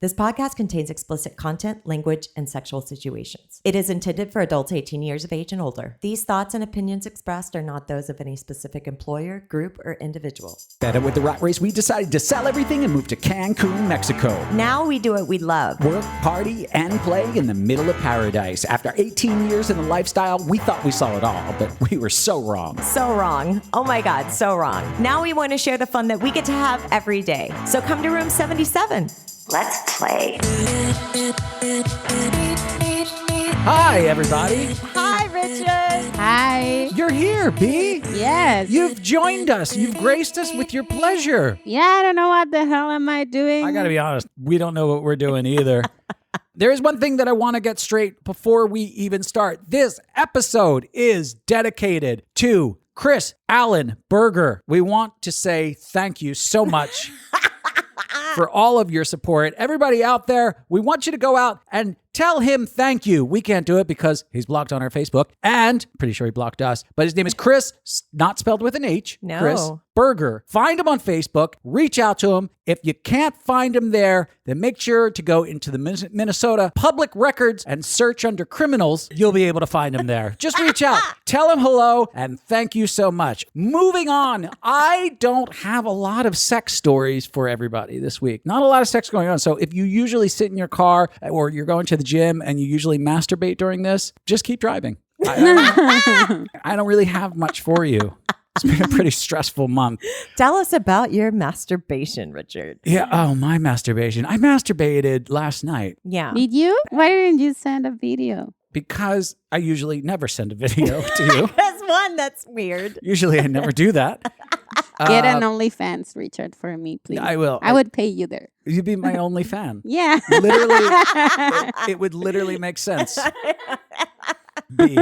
This podcast contains explicit content, language, and sexual situations. It is intended for adults 18 years of age and older. These thoughts and opinions expressed are not those of any specific employer, group, or individual. Fed up with the rat race, we decided to sell everything and move to Cancun, Mexico. Now we do what we love. Work, party, and play in the middle of paradise. After 18 years in the lifestyle, we thought we saw it all, but we were so wrong. So wrong. Oh my God, so wrong. Now we want to share the fun that we get to have every day. So come to room 77. Let's play. Hi, everybody. Hi, Richard. Hi. You're here, B. Yes. You've joined us. You've graced us with your pleasure. Yeah, I don't know what the hell am I doing. I gotta be honest, we don't know what we're doing either. There is one thing that I want to get straight before we even start. This episode is dedicated to Chris Allen Berger. We want to say thank you so much for all of your support. Everybody out there, we want you to go out and tell him thank you. We can't do it because he's blocked on our Facebook, and pretty sure he blocked us. But his name is Chris, not spelled with an H. No. Chris Berger. Find him on Facebook. Reach out to him. If you can't find him there, then make sure to go into the Minnesota Public Records and search under criminals. You'll be able to find him there. Just reach out. Tell him hello, and thank you so much. Moving on. I don't have a lot of sex stories for everybody this week. Not a lot of sex going on. So if you usually sit in your car or you're going to the gym and you usually masturbate during this, just keep driving. I don't really have much for you. It's been a pretty stressful month. Tell us about your masturbation, Richard. Yeah. Oh, my masturbation. I masturbated last night. Yeah. Did you? Why didn't you send a video? Because I usually never send a video to you. That's one. That's weird. Usually I never do that. Get an OnlyFans, Richard, for me, please. I will. I would pay you there. You'd be my only fan. Yeah. Literally, it would literally make sense. B.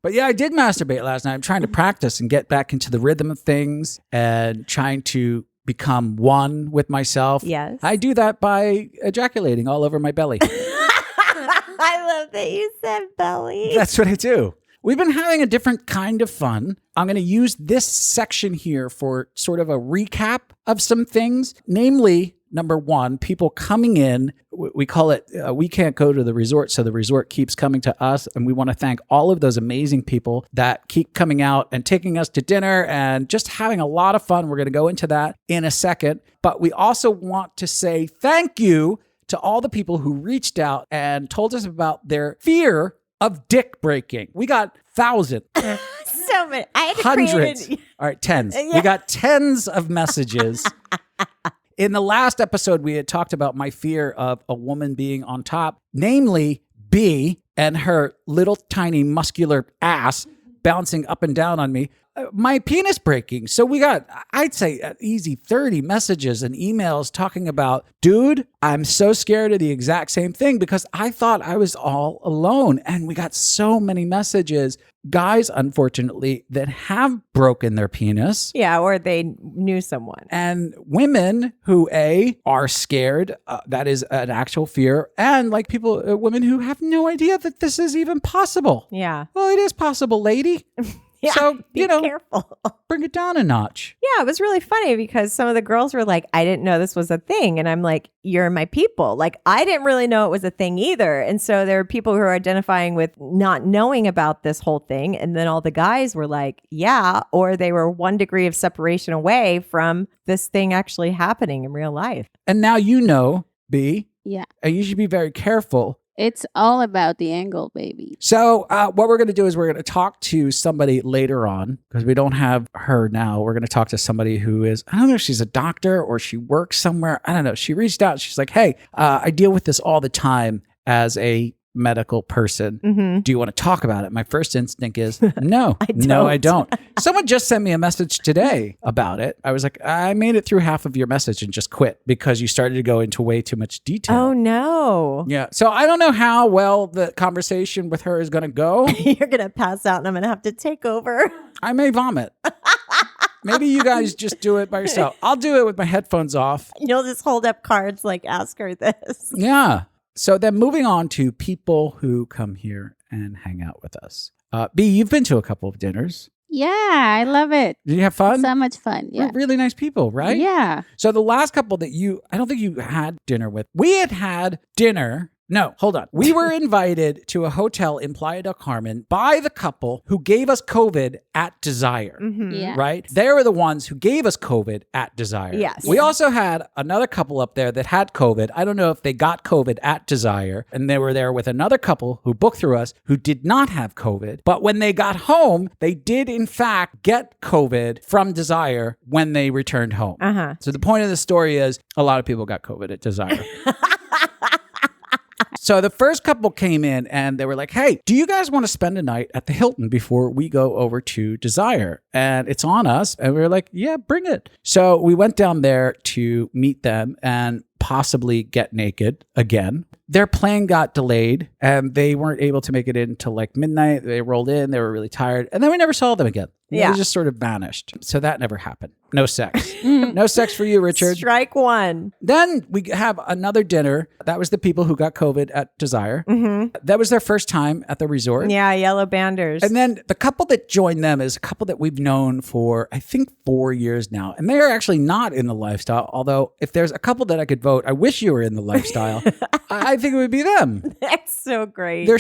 But yeah, I did masturbate last night. I'm trying to practice and get back into the rhythm of things and trying to become one with myself. Yes. I do that by ejaculating all over my belly. I love that you said belly. That's what I do. We've been having a different kind of fun. I'm going to use this section here for sort of a recap of some things, namely, number one, people coming in. We call it, we can't go to the resort, so the resort keeps coming to us. And we want to thank all of those amazing people that keep coming out and taking us to dinner and just having a lot of fun. We're going to go into that in a second. But we also want to say thank you to all the people who reached out and told us about their fear of dick breaking. We got thousands. So many. I had to Hundreds. create All right, tens. Yeah. We got tens of messages. In the last episode, we had talked about my fear of a woman being on top, namely B and her little tiny muscular ass bouncing up and down on me. My penis breaking. So we got, I'd say, easy 30 messages and emails talking about, dude, I'm so scared of the exact same thing because I thought I was all alone. And we got so many messages, guys, unfortunately, that have broken their penis. Yeah, or they knew someone. And women who, A, are scared, that is an actual fear, and like people, women who have no idea that this is even possible. Yeah. Well, it is possible, lady. Yeah, So, be careful. Bring it down a notch. Yeah, it was really funny because some of the girls were like, I didn't know this was a thing. And I'm like, you're my people. Like, I didn't really know it was a thing either. And so there are people who are identifying with not knowing about this whole thing. And then all the guys were like, yeah, or they were 1 degree of separation away from this thing actually happening in real life. And now you know, B, Yeah. and you should be very careful. It's all about the angle, baby. So what we're going to do is we're going to talk to somebody later on because we don't have her now. We're going to talk to somebody who is, I don't know if she's a doctor or she works somewhere. I don't know. She reached out. She's like, hey, I deal with this all the time as a medical person. Mm-hmm. Do you want to talk about it? My first instinct is no, I no, I don't. Someone just sent me a message today about it. I was like, I made it through half of your message and just quit because you started to go into way too much detail. Oh, no. Yeah. So I don't know how well the conversation with her is going to go. You're going to pass out and I'm going to have to take over. I may vomit. Maybe you guys just do it by yourself. I'll do it with my headphones off. You'll just hold up cards like, ask her this. Yeah. So then moving on to people who come here and hang out with us. B, you've been to a couple of dinners. Yeah, I love it. Did you have fun? So much fun. Yeah. We're really nice people, right? Yeah. So the last couple that I don't think you had dinner with. We had dinner. No, hold on. We were invited to a hotel in Playa del Carmen by the couple who gave us COVID at Desire. Yeah. Right? They were the ones who gave us COVID at Desire. Yes. We also had another couple up there that had COVID. I don't know if they got COVID at Desire, and they were there with another couple who booked through us who did not have COVID. But when they got home, they did in fact get COVID from Desire when they returned home. So the point of the story is a lot of people got COVID at Desire. So the first couple came in and they were like, hey, do you guys want to spend a night at the Hilton before we go over to Desire? And it's on us. And we were like, yeah, bring it. So we went down there to meet them and possibly get naked again. Their plane got delayed and they weren't able to make it in until like midnight. They rolled in. They were really tired. And then we never saw them again. Yeah. They just sort of vanished. So that never happened. No sex. No sex for you, Richard. Strike one. Then we have another dinner. That was the people who got COVID at Desire. That was their first time at the resort. Yeah, yellow banders. And then the couple that joined them is a couple that we've known for, I think, 4 years now. And they are actually not in the lifestyle. Although if there's a couple that I could vote, I wish you were in the lifestyle. I think it would be them. That's so great. They're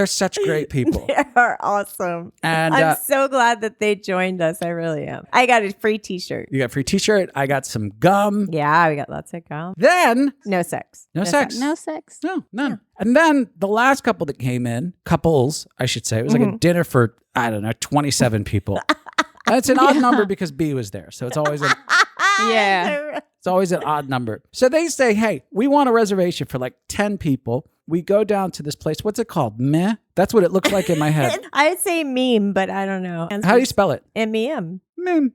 such great people. They are awesome. And I'm so glad that they joined us. I really am. I got a free t-shirt. You got a free t-shirt. I got some gum. Yeah, we got lots of gum. Then No sex. no sex. No sex. No, none. Yeah. And then the last couple that came in, couples, I should say, it was like a dinner for, I don't know, 27 people. And it's an odd number because B was there. So it's always Yeah. it's always an odd number. So they say, hey, we want a reservation for like 10 people. We go down to this place. What's it called? Meh? That's what it looks like in my head. I would say meme, but I don't know. How do you spell it? M-E-M. Mem.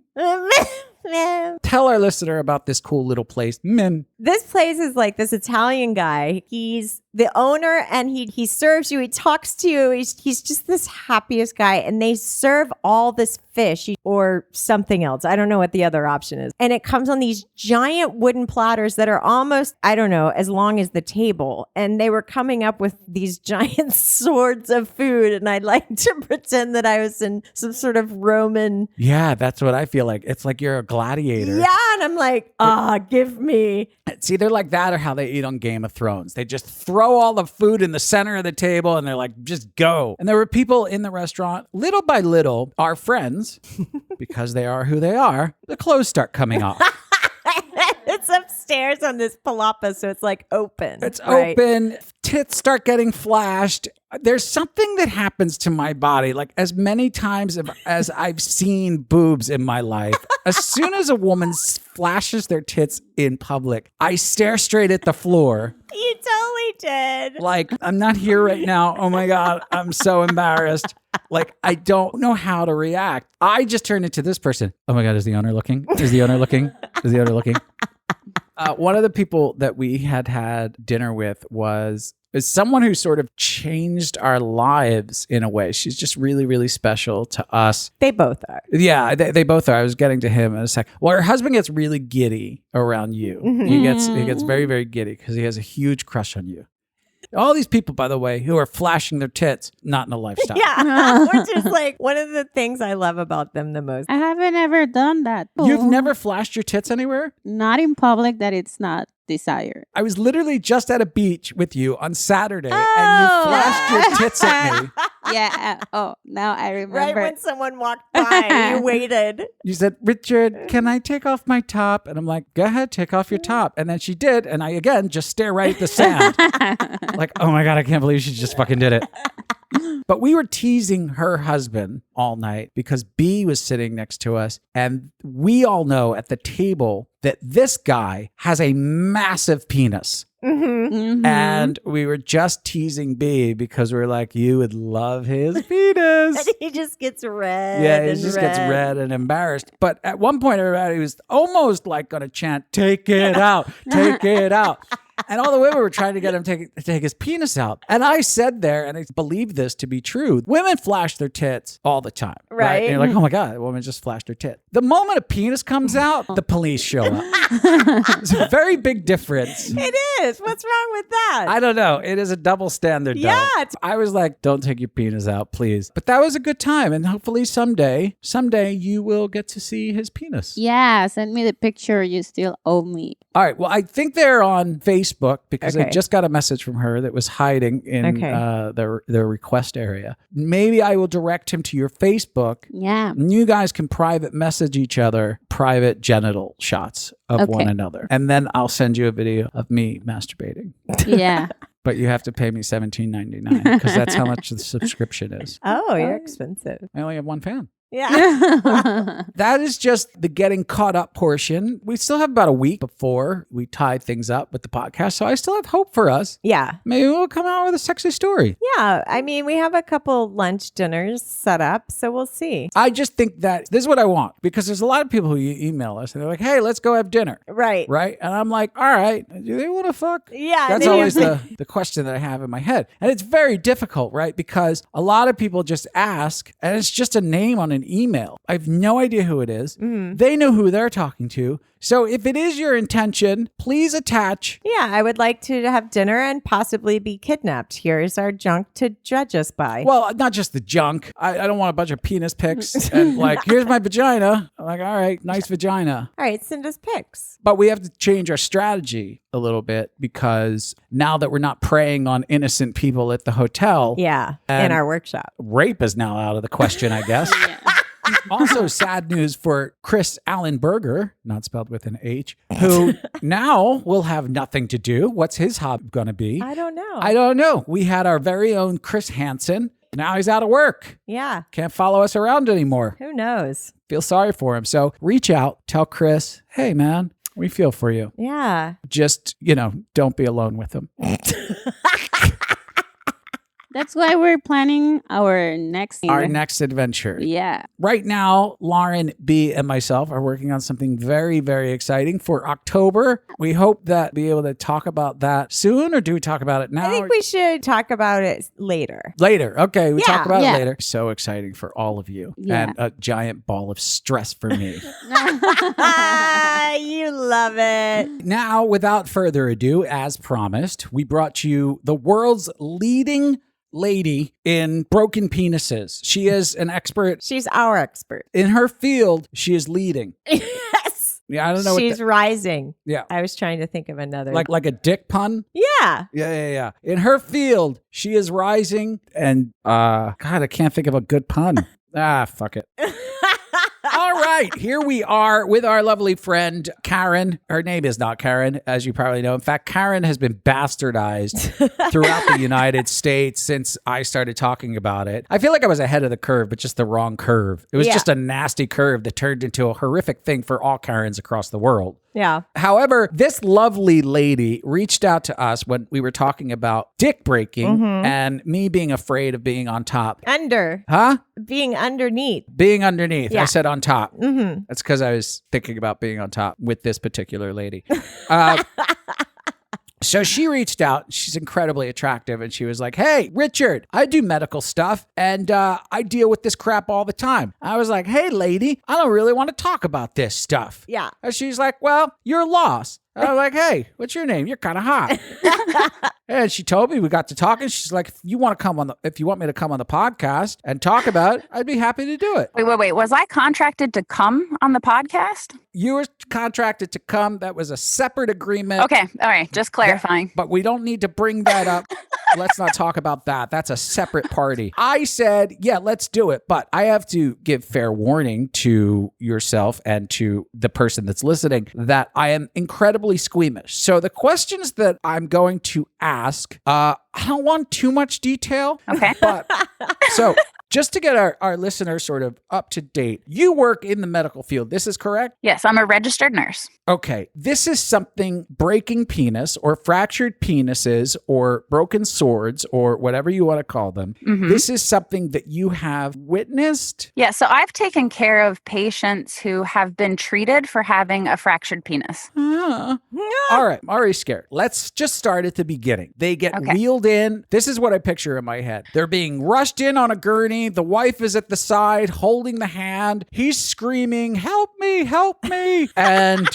Tell our listener about this cool little place. Mem. This place is like this Italian guy. He's the owner and he serves you. He talks to you. He's just this happiest guy. And they serve all this fish or something else. I don't know what the other option is. And it comes on these giant wooden platters that are almost, I don't know, as long as the table. And they were coming up with these giant swords of food. And I'd like to pretend that I was in some sort of Roman. Yeah, that's what I feel like. It's like you're a gladiator. Yeah. And I'm like, give me. It's either like that or how they eat on Game of Thrones. They just throw all the food in the center of the table and they're like, just go. And there were people in the restaurant, little by little, our friends, because they are who they are, the clothes start coming off. It's upstairs on this palapa, so it's like open. It's right? open. Tits start getting flashed. There's something that happens to my body. Like as many times as I've seen boobs in my life, as soon as a woman flashes their tits in public, I stare straight at the floor. You totally did. Like, I'm not here right now. Oh my God, I'm so embarrassed. Like, I don't know how to react. I just turned into this person. Oh my God, is the owner looking? Is the owner looking? Is the owner looking? One of the people that we had dinner with is someone who sort of changed our lives in a way. She's just really, really special to us. They both are. Yeah, they both are. I was getting to him in a sec. Well, her husband gets really giddy around you. Mm-hmm. He gets very, very giddy because he has a huge crush on you. All these people, by the way, who are flashing their tits, not in the lifestyle. Yeah, which is like one of the things I love about them the most. I haven't ever done that. You've never flashed your tits anywhere? Not in public that it's not desired. I was literally just at a beach with you on Saturday and you flashed your tits at me. Yeah. Oh, now I remember. Right when someone walked by, you waited. You said, Richard, can I take off my top? And I'm like, go ahead, take off your top. And then she did. And I, again, just stare right at the sand. Like, oh my God, I can't believe she just fucking did it. But we were teasing her husband all night because B was sitting next to us. And we all know at the table that this guy has a massive penis. Mm-hmm. Mhm. And we were just teasing B because we were like, you would love his penis. And he just gets red. Yeah, he and just gets red and embarrassed. But at one point, everybody was almost like going to chant, take it out, take it out. And all the women were trying to get him to take his penis out. And I said there, and I believe this to be true, women flash their tits all the time. Right. And you're like, oh my God, a woman just flashed her tit. The moment a penis comes out, the police show Carla. It's a very big difference. It is. What's wrong with that? I don't know. It is a double standard, though. Yeah, it's- I was like, don't take your penis out, please. But that was a good time. And hopefully someday you will get to see his penis. Yeah, send me the picture. You still owe me. All right. Well, I think they're on Facebook because I Okay. just got a message from her that was hiding in the request area. Maybe I will direct him to your Facebook. Yeah. And you guys can private message each other private genital shots of Okay. one another. And then I'll send you a video of me masturbating. Yeah. But you have to pay me $17.99 because that's how much the subscription is. Oh, you're expensive. I only have one fan. Yeah. That is just the getting caught up portion. We still have about a week before we tie things up with the podcast. So I still have hope for us. Yeah. Maybe we'll come out with a sexy story. Yeah. I mean, we have a couple lunch dinners set up, so we'll see. I just think that this is what I want because there's a lot of people who email us and they're like, hey, let's go have dinner. Right. Right. And I'm like, all right, do they want to fuck? Yeah. That's they- always the question that I have in my head. And it's very difficult, right? Because a lot of people just ask and it's just a name on an email. I have no idea who it is. They know who they're talking to. So if it is your intention, please attach. Yeah, I would like to have dinner and possibly be kidnapped. Here's our junk to judge us by. Well, not just the junk. I don't want a bunch of penis pics and like, here's my vagina. I'm like, all right, nice vagina. All right, send us pics. But we have to change our strategy a little bit because now that we're not preying on innocent people at the hotel, Yeah, in And- our workshop. rape is now out of the question, I guess. Also, sad news for Chris Allen Berger, not spelled with an H, who now will have nothing to do. What's his hobby going to be? I don't know. I don't know. We had our very own Chris Hansen. Now he's out of work. Yeah, Can't follow us around anymore. who knows? Feel sorry for him. So reach out, tell Chris, hey, man, we feel for you. Yeah. Just, don't be alone with him. That's why we're planning our next Our next adventure. Yeah. Right now, Lauren B. and myself are working on something very, very exciting for October. We hope that be able to talk about that soon, or do we talk about it now? I think we should talk about it later. Later. Okay, we Yeah, talk about yeah. it later. So exciting for all of you. Yeah. And a giant ball of stress for me. You love it. Now, without further ado, as promised, we brought you the world's leading lady in broken penises. She is an expert She's our expert. in her field. She is leading. Yes. Yeah, I don't know. She's rising. Yeah. I was trying to think of another. Like a dick pun. Yeah. Yeah. In her field, she is rising. And God, I can't think of a good pun. Fuck it. All right, here we are with our lovely friend Karen. Her name is not Karen, as you probably know. In fact, Karen has been bastardized throughout the United States since I started talking about it. I feel like I was ahead of the curve, but just the wrong curve. It was Yeah. just a nasty curve that turned into a horrific thing for all Karens across the world. Yeah. However, this lovely lady reached out to us when we were talking about dick breaking and me being afraid of being on top. Under. Huh? Being underneath. Being underneath. Yeah. I said on top. Mm-hmm. That's because I was thinking about being on top with this particular lady. So she reached out. She's incredibly attractive. And she was like, hey, Richard, I do medical stuff and I deal with this crap all the time. I was like, hey, lady, I don't really want to talk about this stuff. Yeah. And she's like, well, you're lost. I was like, hey, what's your name? You're kind of hot. And she told me, we got to talking. She's like, if you want me to come on the podcast and talk about it, I'd be happy to do it. Wait. Was I contracted to come on the podcast? You were contracted to come. That was a separate agreement. Okay. All right. Just clarifying. But we don't need to bring that up. Let's not talk about that. That's a separate party. I said, yeah, let's do it. But I have to give fair warning to yourself and to the person that's listening that I am incredibly squeamish. So the questions that I'm going to ask, I don't want too much detail. Okay. But so just to get our listeners sort of up to date, you work in the medical field. This is correct? Yes, I'm a registered nurse. Okay, this is something breaking penis or fractured penises or broken swords or whatever you want to call them. Mhm. This is something that you have witnessed. Yeah, so I've taken care of patients who have been treated for having a fractured penis. Ah. All right, I'm already scared. Let's just start at the beginning. They get Okay. wheeled in. This is what I picture in my head. They're being rushed in on a gurney. The wife is at the side holding the hand. He's screaming, help me, help me. And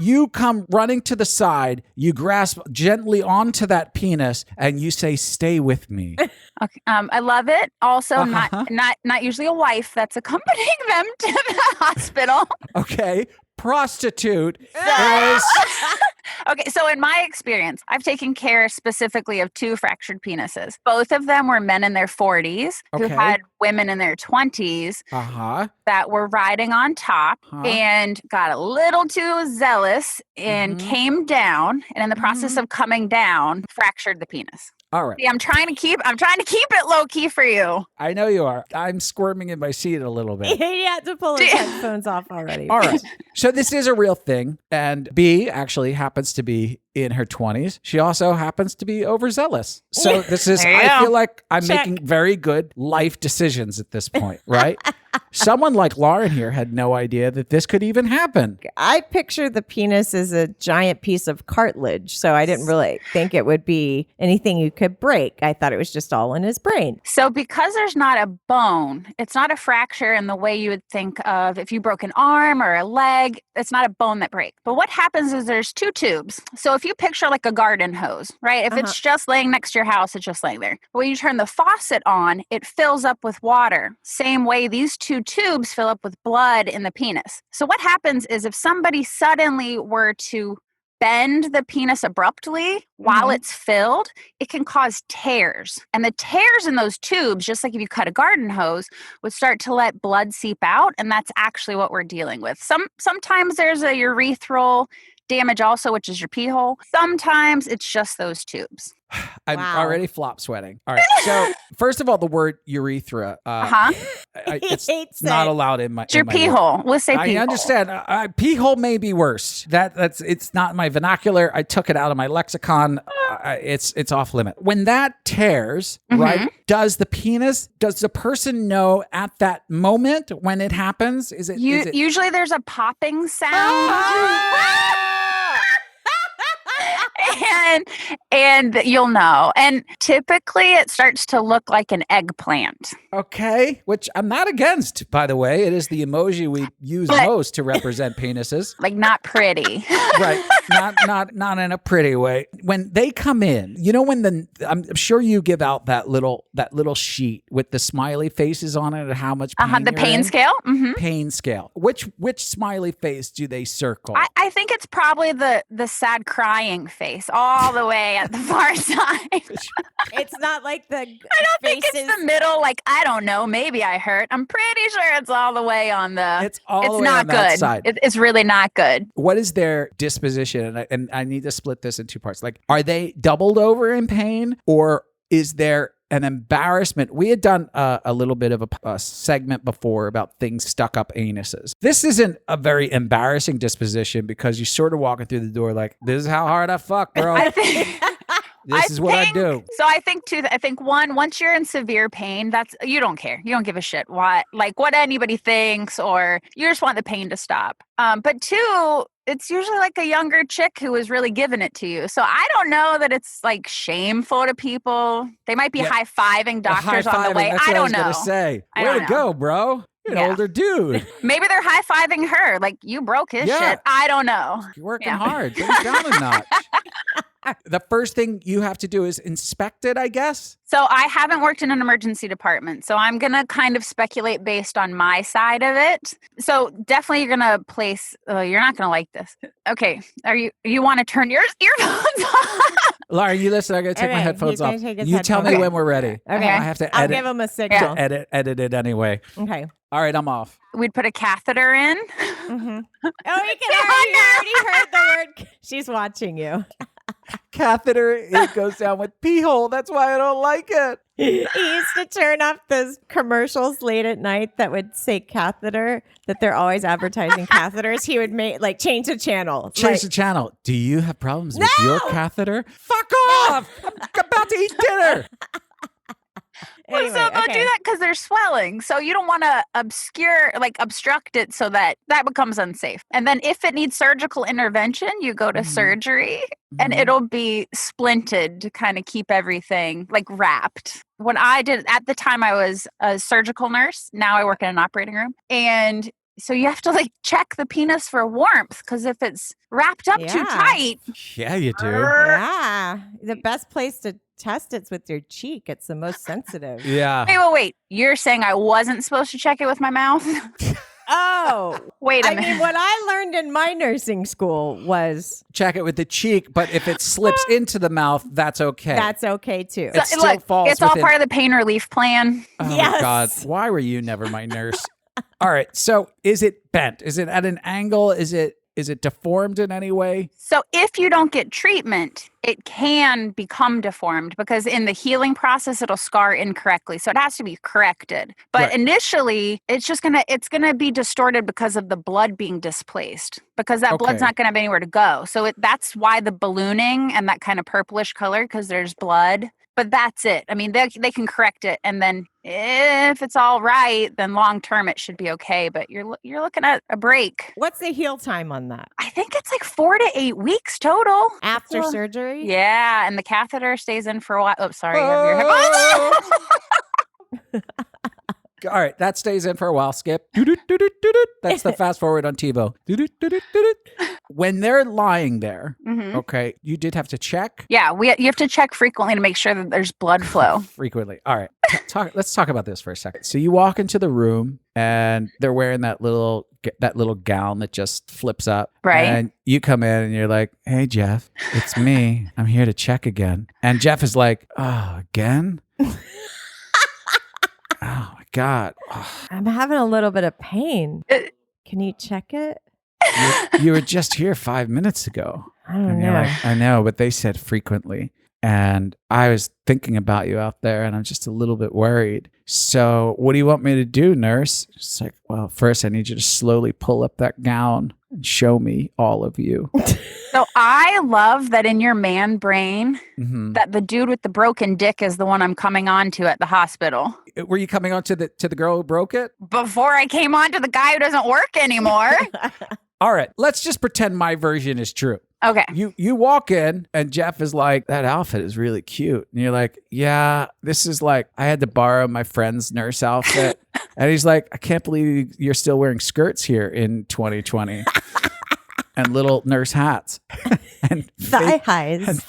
You come running to the side, you grasp gently onto that penis, and you say, "Stay with me." Okay. I love it. Also, not usually a wife that's accompanying them to the hospital. Okay. Prostitute is... Okay, so in my experience, I've taken care specifically of 2 fractured penises. Both of them were men in their 40s who Okay. had women in their 20s that were riding on top and got a little too zealous and came down, and in the process of coming down, fractured the penis. All right. See, I'm trying to keep it low key for you. I know you are. I'm squirming in my seat a little bit. He had to pull his headphones off already. All right. So this is a real thing. And B actually happens to be in her 20s. She also happens to be overzealous. So this is, I feel like I'm making very good life decisions at this point, right? Someone like Lauren here had no idea that this could even happen. I picture the penis as a giant piece of cartilage, so I didn't really think it would be anything you could break. I thought it was just all in his brain. So because there's not a bone, it's not a fracture in the way you would think of if you broke an arm or a leg, it's not a bone that breaks. But what happens is there's 2 tubes. So if you picture like a garden hose, right? If it's just laying next to your house, it's just laying there. But when you turn the faucet on, it fills up with water. Same way these 2 tubes fill up with blood in the penis. So what happens is if somebody suddenly were to bend the penis abruptly while it's filled, it can cause tears. And the tears in those tubes, just like if you cut a garden hose, would start to let blood seep out. And that's actually what we're dealing with. Sometimes there's a urethral damage also, which is your pee hole. Sometimes it's just those tubes. I'm already flop sweating. All right. So first of all, the word urethra, it's not allowed in my. It's your pee hole. We'll say pee hole. I understand. Pee hole may be worse. It's not my vernacular. I took it out of my lexicon. It's off limit. When that tears, right? Does the person know at that moment when it happens? Is it usually there's a popping sound. And you'll know. And typically it starts to look like an eggplant. Okay, which I'm not against, by the way. It is the emoji we use most to represent penises. Like not pretty. Right. Not in a pretty way. When they come in, you know when I'm sure you give out that little sheet with the smiley faces on it and how much pain the pain scale? Pain scale. Which smiley face do they circle? I think it's probably the sad crying face all the way at the far side. It's not like the I don't think it's the middle, like, I don't know, maybe I hurt. I'm pretty sure it's all the way on the... It's all the way not on good. that side. It's really not good. What is their disposition? And I need to split this in 2 parts. Like, are they doubled over in pain, or is there an embarrassment? We had done a little bit of a segment before about things stuck up anuses. This isn't a very embarrassing disposition because you're sort of walking through the door like, this is how hard I fuck, bro. This is what I do. So I think one, once you're in severe pain, you don't care. You don't give a shit what anybody thinks, or you just want the pain to stop. But 2, it's usually like a younger chick who is really giving it to you. So I don't know that it's like shameful to people. They might be high-fiving doctors on the way. That's I what don't know. I was going to say. Way to go, bro. You're an older dude. Maybe they're high-fiving her. Like, you broke his shit. I don't know. You're working hard. Bring it down a notch. The first thing you have to do is inspect it, I guess. So I haven't worked in an emergency department, so I'm going to kind of speculate based on my side of it. So definitely you're going to place, you're not going to like this. Okay. You want to turn your earphones off? Laura, you listen, I'm going to take my headphones off. You tell me when we're ready. Okay. I have to edit. I'll give him a signal. Edit it anyway. Okay. All right, I'm off. We'd put a catheter in. Oh, you already heard the word. She's watching you. Catheter, it goes down with pee hole. That's why I don't like it. He used to turn off those commercials late at night that would say catheter, that they're always advertising catheters. He would change the channel. Change the channel. Do you have problems with your catheter? Fuck off! I'm about to eat dinner. Anyway, so don't do that because there's swelling. So you don't want to obstruct it so that becomes unsafe. And then if it needs surgical intervention, you go to surgery and it'll be splinted to kind of keep everything wrapped. When I did, at the time I was a surgical nurse. Now I work in an operating room. And So you have to like check the penis for warmth because if it's wrapped up too Yeah. tight, Yeah, you do. Yeah. The best place to test it's with your cheek. It's the most sensitive. Yeah. wait. You're saying I wasn't supposed to check it with my mouth? Oh. Wait a I minute. mean, what I learned in my nursing school was Check it with the cheek, but if it slips into the mouth, that's okay. that's okay too. It still falls it's all within- part of the pain relief plan. Oh my Yes. God. Why were you never my nurse? All right. So is it bent? Is it at an angle? Is it deformed in any way? So if you don't get treatment, it can become deformed because in the healing process, it'll scar incorrectly. So it has to be corrected. But Right. initially, it's gonna be distorted because of the blood being displaced because that blood's Okay. not gonna have anywhere to go. So that's why the ballooning and that kind of purplish color because there's blood. But that's it. I mean, they can correct it, and then if it's all right, then long term it should be okay. But you're looking at a break. What's the heal time on that? I think it's like 4 to 8 weeks total After So- surgery? Yeah, and the catheter stays in for a while. Oh, sorry. You have your hip- All right, that stays in for a while. Skip. Doo-doo-doo-doo-doo-doo. That's the fast forward on TiVo. Doo-doo-doo-doo-doo-doo. When they're lying there, Mhm. okay, you did have to check Yeah, you have to check frequently to make sure that there's blood flow. frequently. All right, let's talk about this for a second. So you walk into the room and they're wearing that little gown that just flips up. Right. And you come in and you're like, "Hey, Jeff, it's me. I'm here to check again." And Jeff is like, "Oh, again?" Oh my God. Oh, I'm having a little bit of pain. Uh, Can you check it? you were just here 5 minutes ago. I don't And you're know. like, I know, but they said frequently. And I was thinking about you out there and I'm just a little bit worried. So what do you want me to do, nurse? It's like, well, first I need you to slowly pull up that gown and show me all of you. So I love that in your man brain Mhm. that the dude with the broken dick is the one I'm coming on to at the hospital. Were you coming on to the girl who broke it? Before I came on to the guy who doesn't work anymore. All right, let's just pretend my version is true. Okay. You walk in and Jeff is like, "That outfit is really cute." And you're like, "Yeah, this is like, I had to borrow my friend's nurse outfit." And he's like, "I can't believe you're still wearing skirts here in 2020 and little nurse hats and Thigh fake- highs. and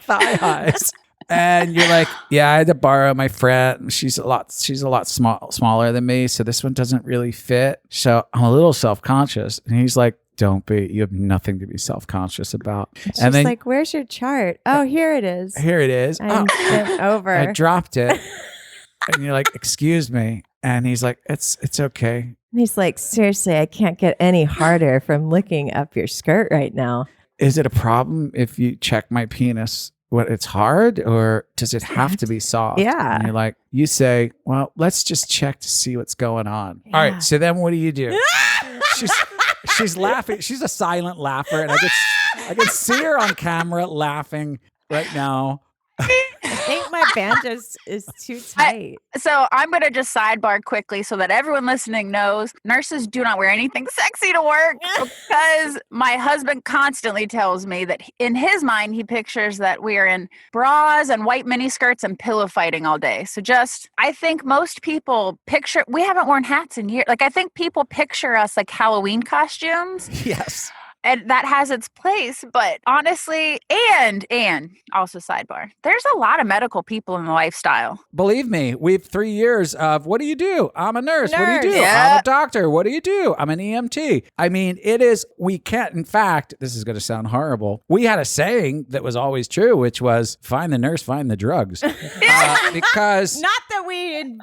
thigh highs." And you're like, "Yeah, I had to borrow my friend. She's a lot smaller than me, so this one doesn't really fit. So I'm a little self-conscious." And he's like, "Don't be. You have nothing to be self-conscious about." She's and then like, where's your chart? Oh, here it is. here it is. I'm bent over. I dropped it. And you're like, "Excuse me." And he's like, It's okay. And he's like, seriously, I can't get any harder from looking up your skirt right now. Is it a problem if you check my penis? What, it's hard, or does it have to be soft? Yeah. And you're like, you say, "Well, let's just check to see what's going on." All Yeah. right. So then what do you do? She's laughing. She's a silent laugher. And I can see her on camera laughing right now. I think my band is too tight. So I'm going to just sidebar quickly so that everyone listening knows nurses do not wear anything sexy to work because my husband constantly tells me that in his mind, he pictures that we are in bras and white mini skirts and pillow fighting all day. So I think most people picture, we haven't worn hats in years. Like I think people picture us like Halloween costumes. Yes. And that has its place, but honestly, and also sidebar, there's a lot of medical people in the lifestyle. Believe me, we have 3 years of, what do you do? I'm a nurse. What do you do? Nurse. Yeah. I'm a doctor. What do you do? I'm an EMT. I mean, we can't, in fact, this is going to sound horrible. We had a saying that was always true, which was, find the nurse, find the drugs. Because... Not that we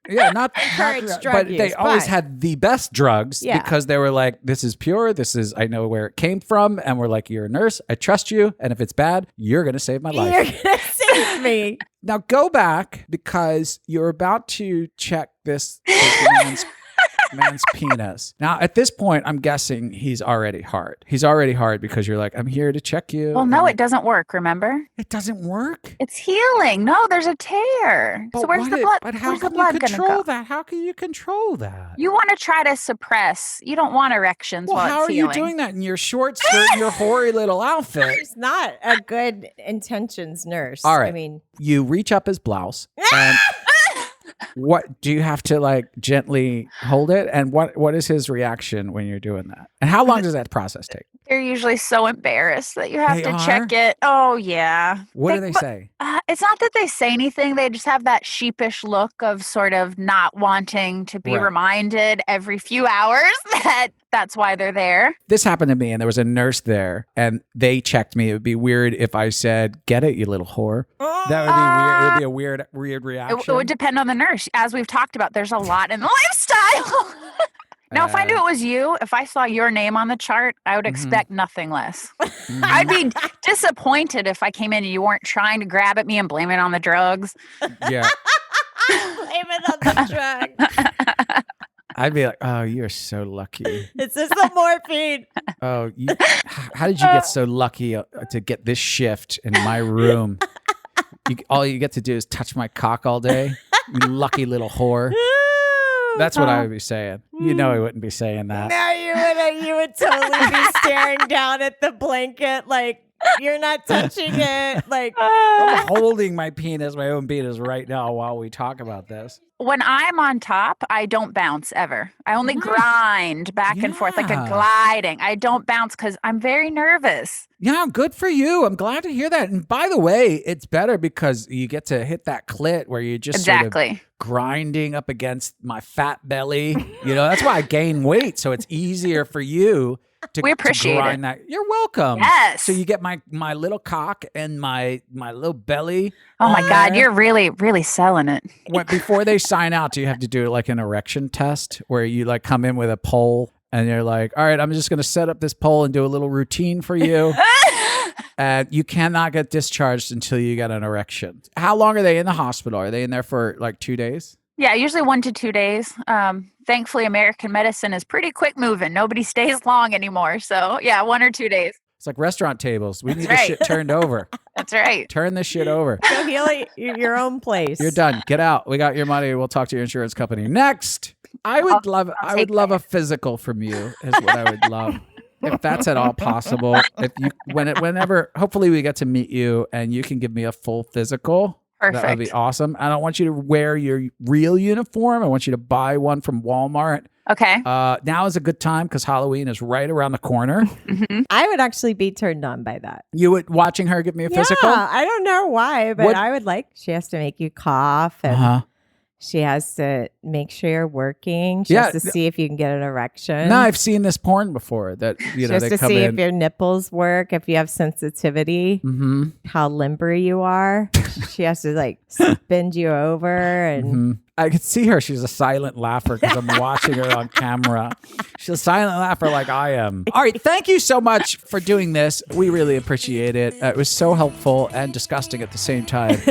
Yeah, not encourage drug but use, they always but- had the best drugs Yeah. because they were like, "This is pure. I know where it came from," and we're like, "You're a nurse. I trust you, and if it's bad, you're gonna save my life." You're gonna save me. Now go back because you're about to check this man's penis. Now at this point, I'm guessing he's already hard. He's already hard because you're like, "I'm here to check you." Well, no, it doesn't work, remember? It doesn't work. It's healing. No, there's a tear. So where's the blood? But how Where's the can you blood gonna control go? that? How can you control that? You want to try to suppress. You don't want erections Well, while how it's are healing. you doing that in your short skirt and your hoary little outfit? She's not a good intentions nurse. All right. I mean, You reach up his blouse and What do you have to like gently hold it? And what is his reaction when you're doing that? And how long does that process take? They're usually so embarrassed that you have They to are? check it. Oh, yeah. What do they say? It's not that they say anything. They just have that sheepish look of sort of not wanting to be Right. reminded every few hours that that's why they're there. This happened to me, and there was a nurse there, and they checked me. It would be weird if I said, "Get it, you little whore." That would be weird. It would be a weird reaction. It would depend on the nurse. As we've talked about, there's a lot in the lifestyle. Now, if I knew it was you, if I saw your name on the chart, I would expect nothing less. I'd be disappointed if I came in and you weren't trying to grab at me and blame it on the drugs. Yeah. Blame it on the drug. I'd be like, "Oh, you're so lucky. It's just the morphine. Oh, how did you get so lucky to get this shift in my room? All you get to do is touch my cock all day. You lucky little whore." That's what I would be saying. You know, I wouldn't be saying that. No, you wouldn't. You would totally be staring down at the blanket like you're not touching it. Like I'm holding my own penis right now while we talk about this. When I'm on top, I don't bounce ever. I only grind back and forth like a Yeah. gliding. I don't bounce because I'm very nervous. Yeah, good for you. I'm glad to hear that. And by the way, it's better because you get to hit that clit where you just sort of Exactly. grinding up against my fat belly. You know, that's why I gain weight. So it's easier for you to, We appreciate to grind it. that. You're welcome. Yes. So you get my little cock and my little belly. Oh my God, you're really, really selling it. Before they sign out, do you have to do like an erection test where you like come in with a pole and you're like, "All right, I'm just going to set up this pole and do a little routine for you." And you cannot get discharged until you get an erection. How long are they in the hospital? Are they in there for like 2 days? Yeah, usually 1 to 2 days. Thankfully, American medicine is pretty quick moving. Nobody stays long anymore. So yeah, 1 or 2 days. It's like restaurant tables. We need this right. shit turned over. That's right. Turn this shit over. go heal your own place. You're done. Get out. We got your money. We'll talk to your insurance company. Next. I would love a physical from you is what I would love. If that's at all possible. If you whenever hopefully we get to meet you and you can give me a full physical. That would be Perfect. awesome. I don't want you to wear your real uniform. I want you to buy one from Walmart. Okay. Now is a good time because Halloween is right around the corner. I would actually be turned on by that. You would watching her give me a physical? Yeah, I don't know why, but What- I would like. She has to make you cough, and Uh-huh. she has to make sure you're working. She Yeah. has to see if you can get an erection. No, I've seen this porn before that She they has to come see in. if your nipples work, if you have sensitivity, Mm-hmm. how limber you are. She has to like bend you over, and Mm-hmm. I could see her. She's a silent laugher because I'm watching her on camera. She's a silent laugher like I am. All right. Thank you so much for doing this. We really appreciate it. It was so helpful and disgusting at the same time.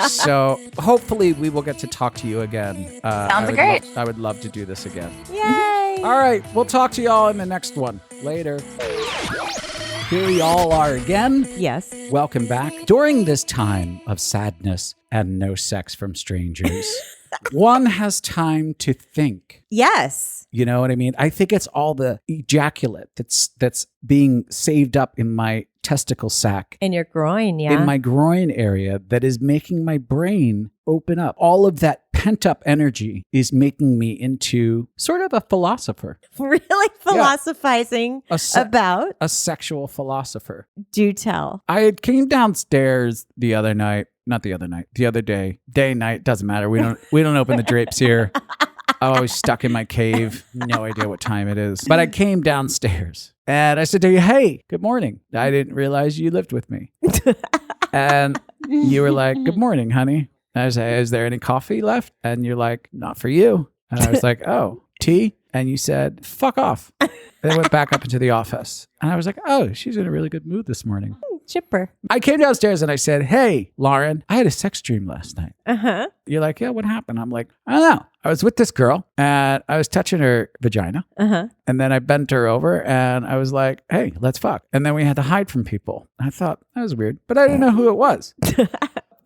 So hopefully we will get to talk to you again. Sounds great. I would love to do this again. yay! All right. We'll talk to y'all in the next one. Later. Here y'all are again. Yes. Welcome back. During this time of sadness and no sex from strangers, one has time to think. Yes. You know what I mean? I think it's all the ejaculate that's being saved up in my testicle sac, In your groin, yeah. in my groin area, that is making my brain open up. All of that pent up energy is making me into sort of a philosopher, really philosophizing about. a sexual philosopher. Do tell. I came downstairs the other day, night, doesn't matter. We don't open the drapes here. I'm always stuck in my cave. No idea what time it is. But I came downstairs and I said to you, "Hey, good morning. I didn't realize you lived with me." And you were like, "Good morning, honey." And I said, "Is there any coffee left?" And you're like, "Not for you." And I was like, "Oh, tea?" And you said, "Fuck off." And I went back up into the office. And I was like, "Oh, she's in a really good mood this morning." Chipper. I came downstairs and I said, "Hey, Lauren, I had a sex dream last night." Uh-huh. You're like, "Yeah, what happened?" I'm like, "I don't know. I was with this girl and I was touching her vagina. Uh-huh. And then I bent her over and I was like, 'Hey, let's fuck.' And then we had to hide from people. I thought that was weird, but I didn't know who it was."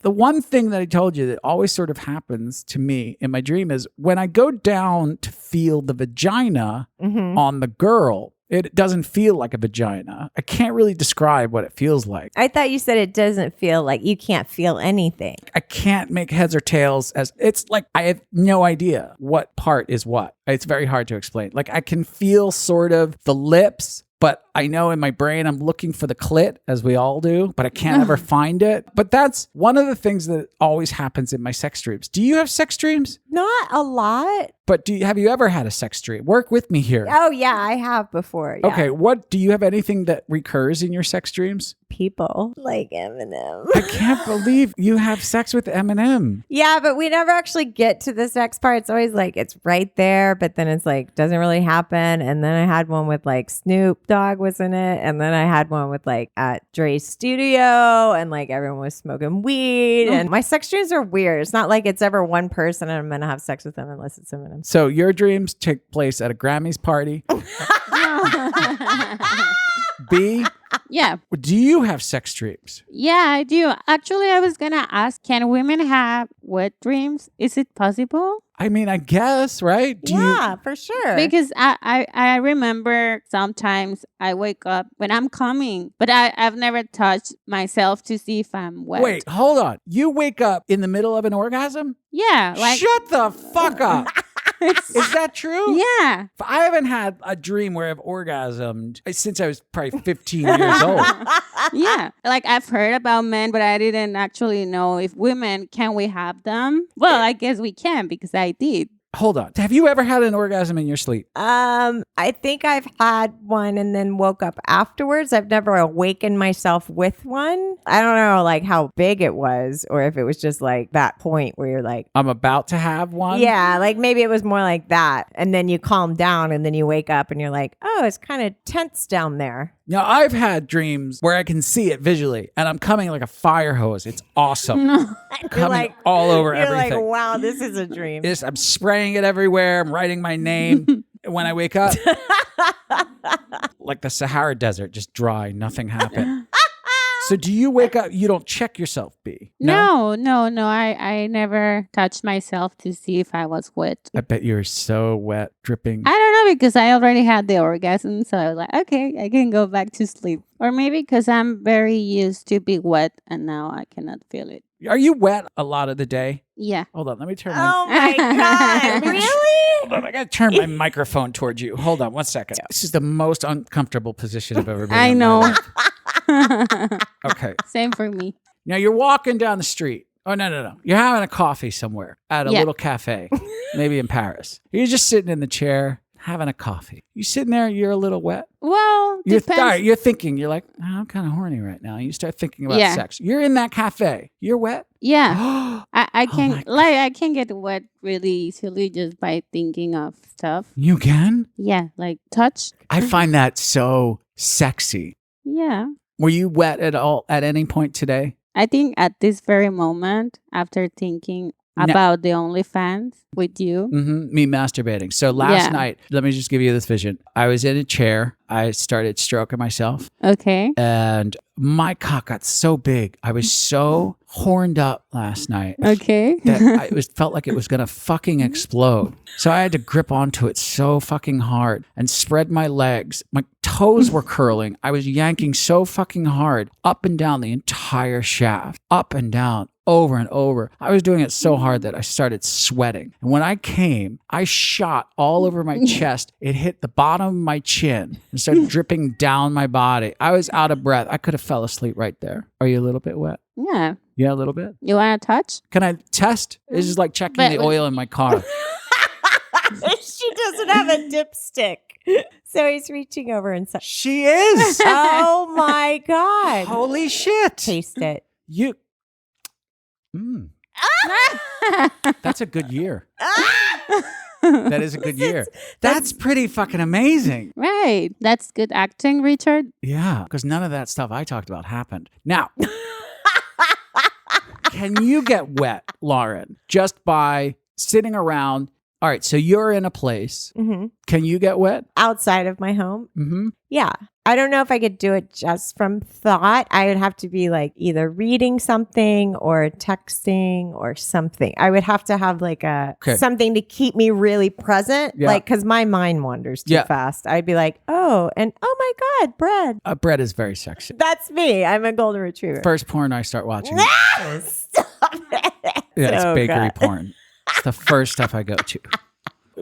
The one thing that I told you that always sort of happens to me in my dream is when I go down to feel the vagina Mm-hmm. on the girl, It doesn't feel like a vagina. I can't really describe what it feels like. I thought you said it doesn't feel like you can't feel anything. I can't make heads or tails as it's like I have no idea what part is what. It's very hard to explain. Like I can feel sort of the lips, but I know in my brain I'm looking for the clit, as we all do, but I can't ever find it. But that's one of the things that always happens in my sex dreams. Do you have sex dreams? Not a lot. But have you ever had a sex dream? Work with me here. Oh, yeah, I have before. Yeah. Okay, do you have anything that recurs in your sex dreams? People like Eminem. I can't believe you have sex with Eminem. Yeah, but we never actually get to the sex part. It's always like it's right there, but then it's like doesn't really happen. And then I had one with like Snoop Dogg was in it, and then I had one with like at Dre's studio, and like everyone was smoking weed. And my sex dreams are weird. It's not like it's ever one person and I'm gonna have sex with them unless it's Eminem. So your dreams take place at a Grammys party. B, Yeah. do you have sex dreams? Yeah, I do. Actually, I was going to ask, can women have wet dreams? Is it possible? I mean, I guess, right? Yeah, for sure. Because I remember sometimes I wake up when I'm coming, but I've never touched myself to see if I'm wet. Wait, hold on. You wake up in the middle of an orgasm? Yeah. Like, Shut the fuck up. Is that true? yeah. I haven't had a dream where I've orgasmed since I was probably 15 years old. Yeah. Like I've heard about men, but I didn't actually know if women, can we have them? Well, I guess we can because I did. Hold on. Have you ever had an orgasm in your sleep? I think I've had one and then woke up afterwards. I've never awakened myself with one. I don't know like how big it was or if it was just like that point where you're like, I'm about to have one? yeah, like maybe it was more like that. And then you calm down and then you wake up and you're like, oh, it's kind of tense down there. Now, I've had dreams where I can see it visually and I'm coming like a fire hose. It's awesome. Coming like, all over you're everything. like, wow, this is a dream. I'm spraying it everywhere. I'm writing my name. When I wake up, like the Sahara Desert, just dry, nothing happened. So do you wake up, you don't check yourself, B? No. I never touched myself to see if I was wet. I bet you're so wet, dripping. I don't know because I already had the orgasm. So I was like, okay, I can go back to sleep. Or maybe because I'm very used to be wet and now I cannot feel it. Are you wet a lot of the day? Yeah. Hold on, let me turn my... Oh my God, really? Hold on, I gotta turn my microphone towards you. Hold on 1 second. This is the most uncomfortable position I've ever been in. I know. Okay. Same for me. Now you're walking down the street. Oh, no. You're having a coffee somewhere at a little cafe, maybe in Paris. You're just sitting in the chair having a coffee. You sitting there, you're a little wet. Well, depends. You're thinking, you're like, oh, I'm kind of horny right now. You start thinking about sex. You're in that cafe. You're wet. Yeah. I Oh can I can get wet really easily just by thinking of stuff. You can? Yeah, like touch. I find that so sexy. Yeah. Were you wet at all at any point today? I think at this very moment, after thinking about the OnlyFans with you. Mm-hmm. Me masturbating. So last night, let me just give you this vision. I was in a chair. I started stroking myself. Okay. And my cock got so big. I was so horned up last night. Okay. That felt like it was going to fucking explode. So I had to grip onto it so fucking hard and spread my legs. My toes were curling. I was yanking so fucking hard up and down the entire shaft, up and down, over and over. I was doing it so hard that I started sweating. And when I came, I shot all over my chest. It hit the bottom of my chin and started dripping down my body. I was out of breath. I could have fell asleep right there. Are you a little bit wet? Yeah. Yeah, a little bit. You want to touch? Can I test? This is like checking the oil in my car. She doesn't have a dipstick. So he's reaching over and She is. oh my God. Holy shit. Taste it. You. That's a good year. That is a good year. That's pretty fucking amazing. Right. That's good acting, Richard. Yeah, because none of that stuff I talked about happened. Now, can you get wet, Lauren, just by sitting around All right, so you're in a place. Mm-hmm. Can you get wet? Outside of my home. Mm-hmm. Yeah. I don't know if I could do it just from thought. I would have to be like either reading something or texting or something. I would have to have like something to keep me really present. Yeah. Like, because my mind wanders too fast. I'd be like, oh my God, bread. Bread is very sexy. That's me. I'm a golden retriever. First porn I start watching. Stop it. Yeah, it's Oh, bakery God. porn. It's the first stuff I go to.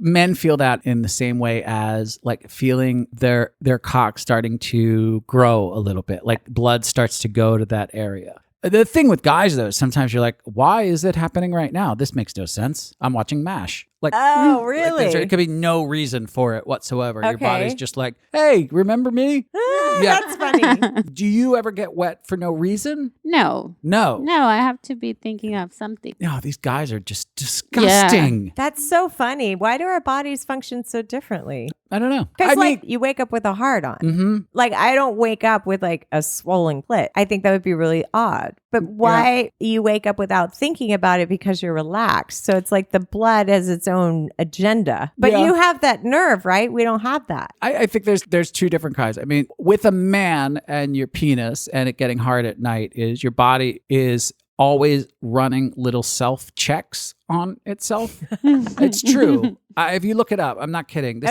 Men feel that in the same way as like feeling their cock starting to grow a little bit, like blood starts to go to that area. The thing with guys though, sometimes you're like, why is it happening right now? This makes no sense. I'm watching MASH. Like, Oh, like, really? there could be no reason for it whatsoever. Your Okay. body's just like, hey, remember me? Yeah. That's funny. Do you ever get wet for no reason? No. No. No, I have to be thinking of something. No, these guys are just disgusting. That's so funny. Why do our bodies function so differently? I don't know. Because I mean, you wake up with a hard on. mm-hmm. Like, I don't wake up with like a swollen clit. I think that would be really odd. But why you wake up without thinking about it? Because you're relaxed. So it's like the blood has its own agenda. But Yeah. you have that nerve, right? We don't have that. I think there's two different kinds. I mean, with a man and your penis and it getting hard at night is your body is always running little self checks on itself. It's true. If you look it up, I'm not kidding.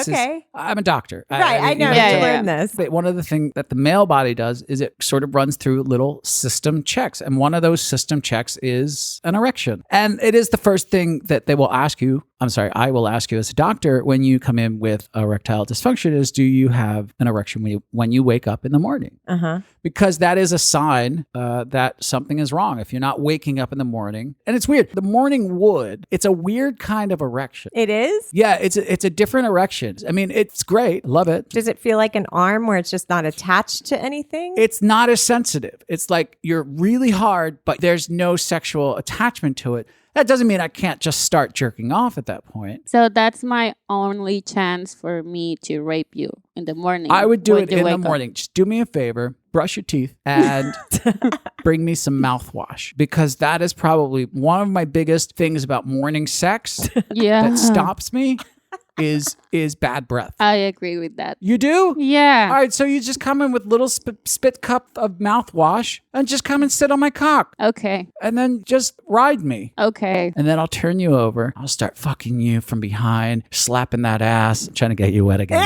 I'm a doctor. Right. I know. Yeah, to yeah, learn this. But one of the things that the male body does is it sort of runs through little system checks. And one of those system checks is an erection. And it is the first thing that they will ask you. I will ask you as a doctor when you come in with erectile dysfunction is, do you have an erection when you wake up in the morning? Uh-huh. Because that is a sign that something is wrong. If you're not waking up in the morning, and it's weird, the morning wood, it's a weird kind of erection. It is? Yeah, it's a different erection. I mean, it's great. Love it. Does it feel like an arm where it's just not attached to anything? It's not as sensitive. It's like you're really hard, but there's no sexual attachment to it. That doesn't mean I can't just start jerking off at that point. So that's my only chance for me to rape you in the morning. I would do when it you in the wake up. morning. Just do me a favor, brush your teeth, and bring me some mouthwash. Because that is probably one of my biggest things about morning sex Yeah. that stops me is bad breath. I agree with that. You do? Yeah. All right, so you just come in with little spit cup of mouthwash and just come and sit on my cock. Okay. And then just ride me. Okay. And then I'll turn you over. I'll start fucking you from behind, slapping that ass, trying to get you wet again.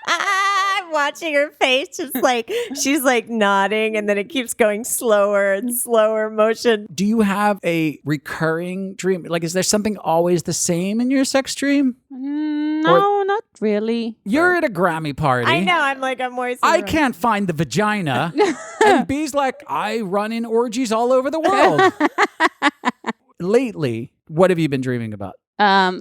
I'm watching her face, just like she's like nodding, and then it keeps going slower and slower motion. Do you have a recurring dream? Like, is there something always the same in your sex dream? No, not really. You're at a Grammy party. I know. I'm always. I can't find the vagina. And B's like, I run in orgies all over the world. Lately, what have you been dreaming about?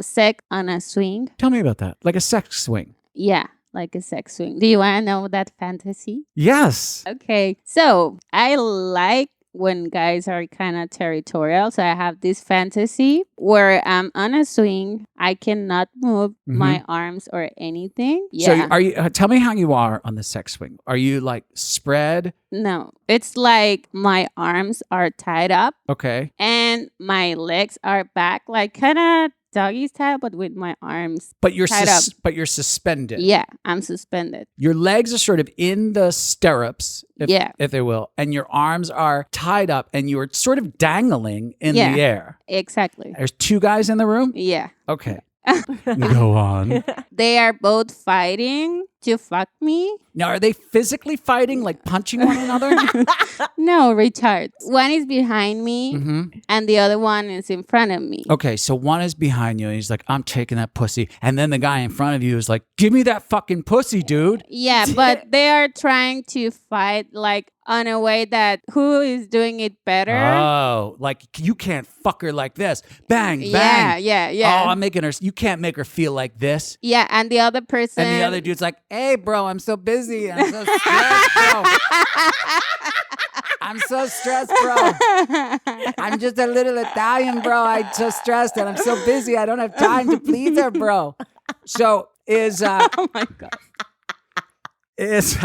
Sex on a swing. Tell me about that. Like a sex swing. Yeah, like a sex swing. Do you want to know that fantasy? Yes. Okay. So I like when guys are kind of territorial. So I have this fantasy where I'm on a swing. I cannot move my arms or anything. Yeah. So are you? Tell me how you are on the sex swing. Are you like spread? No, it's like my arms are tied up Okay. and my legs are back, like kind of doggy style, but with my arms. But you're tied up. you're suspended. Yeah, I'm suspended. Your legs are sort of in the stirrups, if they will, and your arms are tied up, and you're sort of dangling in the air. Exactly. There's two guys in the room. Yeah. Okay. Go on. They are both fighting to fuck me. Now, are they physically fighting, like punching one another? No, retard. One is behind me and the other one is in front of me. Okay, so one is behind you, and he's like, I'm taking that pussy. And then the guy in front of you is like, give me that fucking pussy, dude. Yeah, but they are trying to fight like on a way that who is doing it better. Oh, like you can't fuck her like this. Bang, Yeah, bang. yeah. Oh, I'm making her, you can't make her feel like this. Yeah, and the other person. And the other dude's like, hey, bro, I'm so busy. I'm so stressed, bro. I'm so stressed, bro. I'm just a little Italian, bro. I'm so stressed and I'm so busy. I don't have time to please her, bro. So is Oh my God. is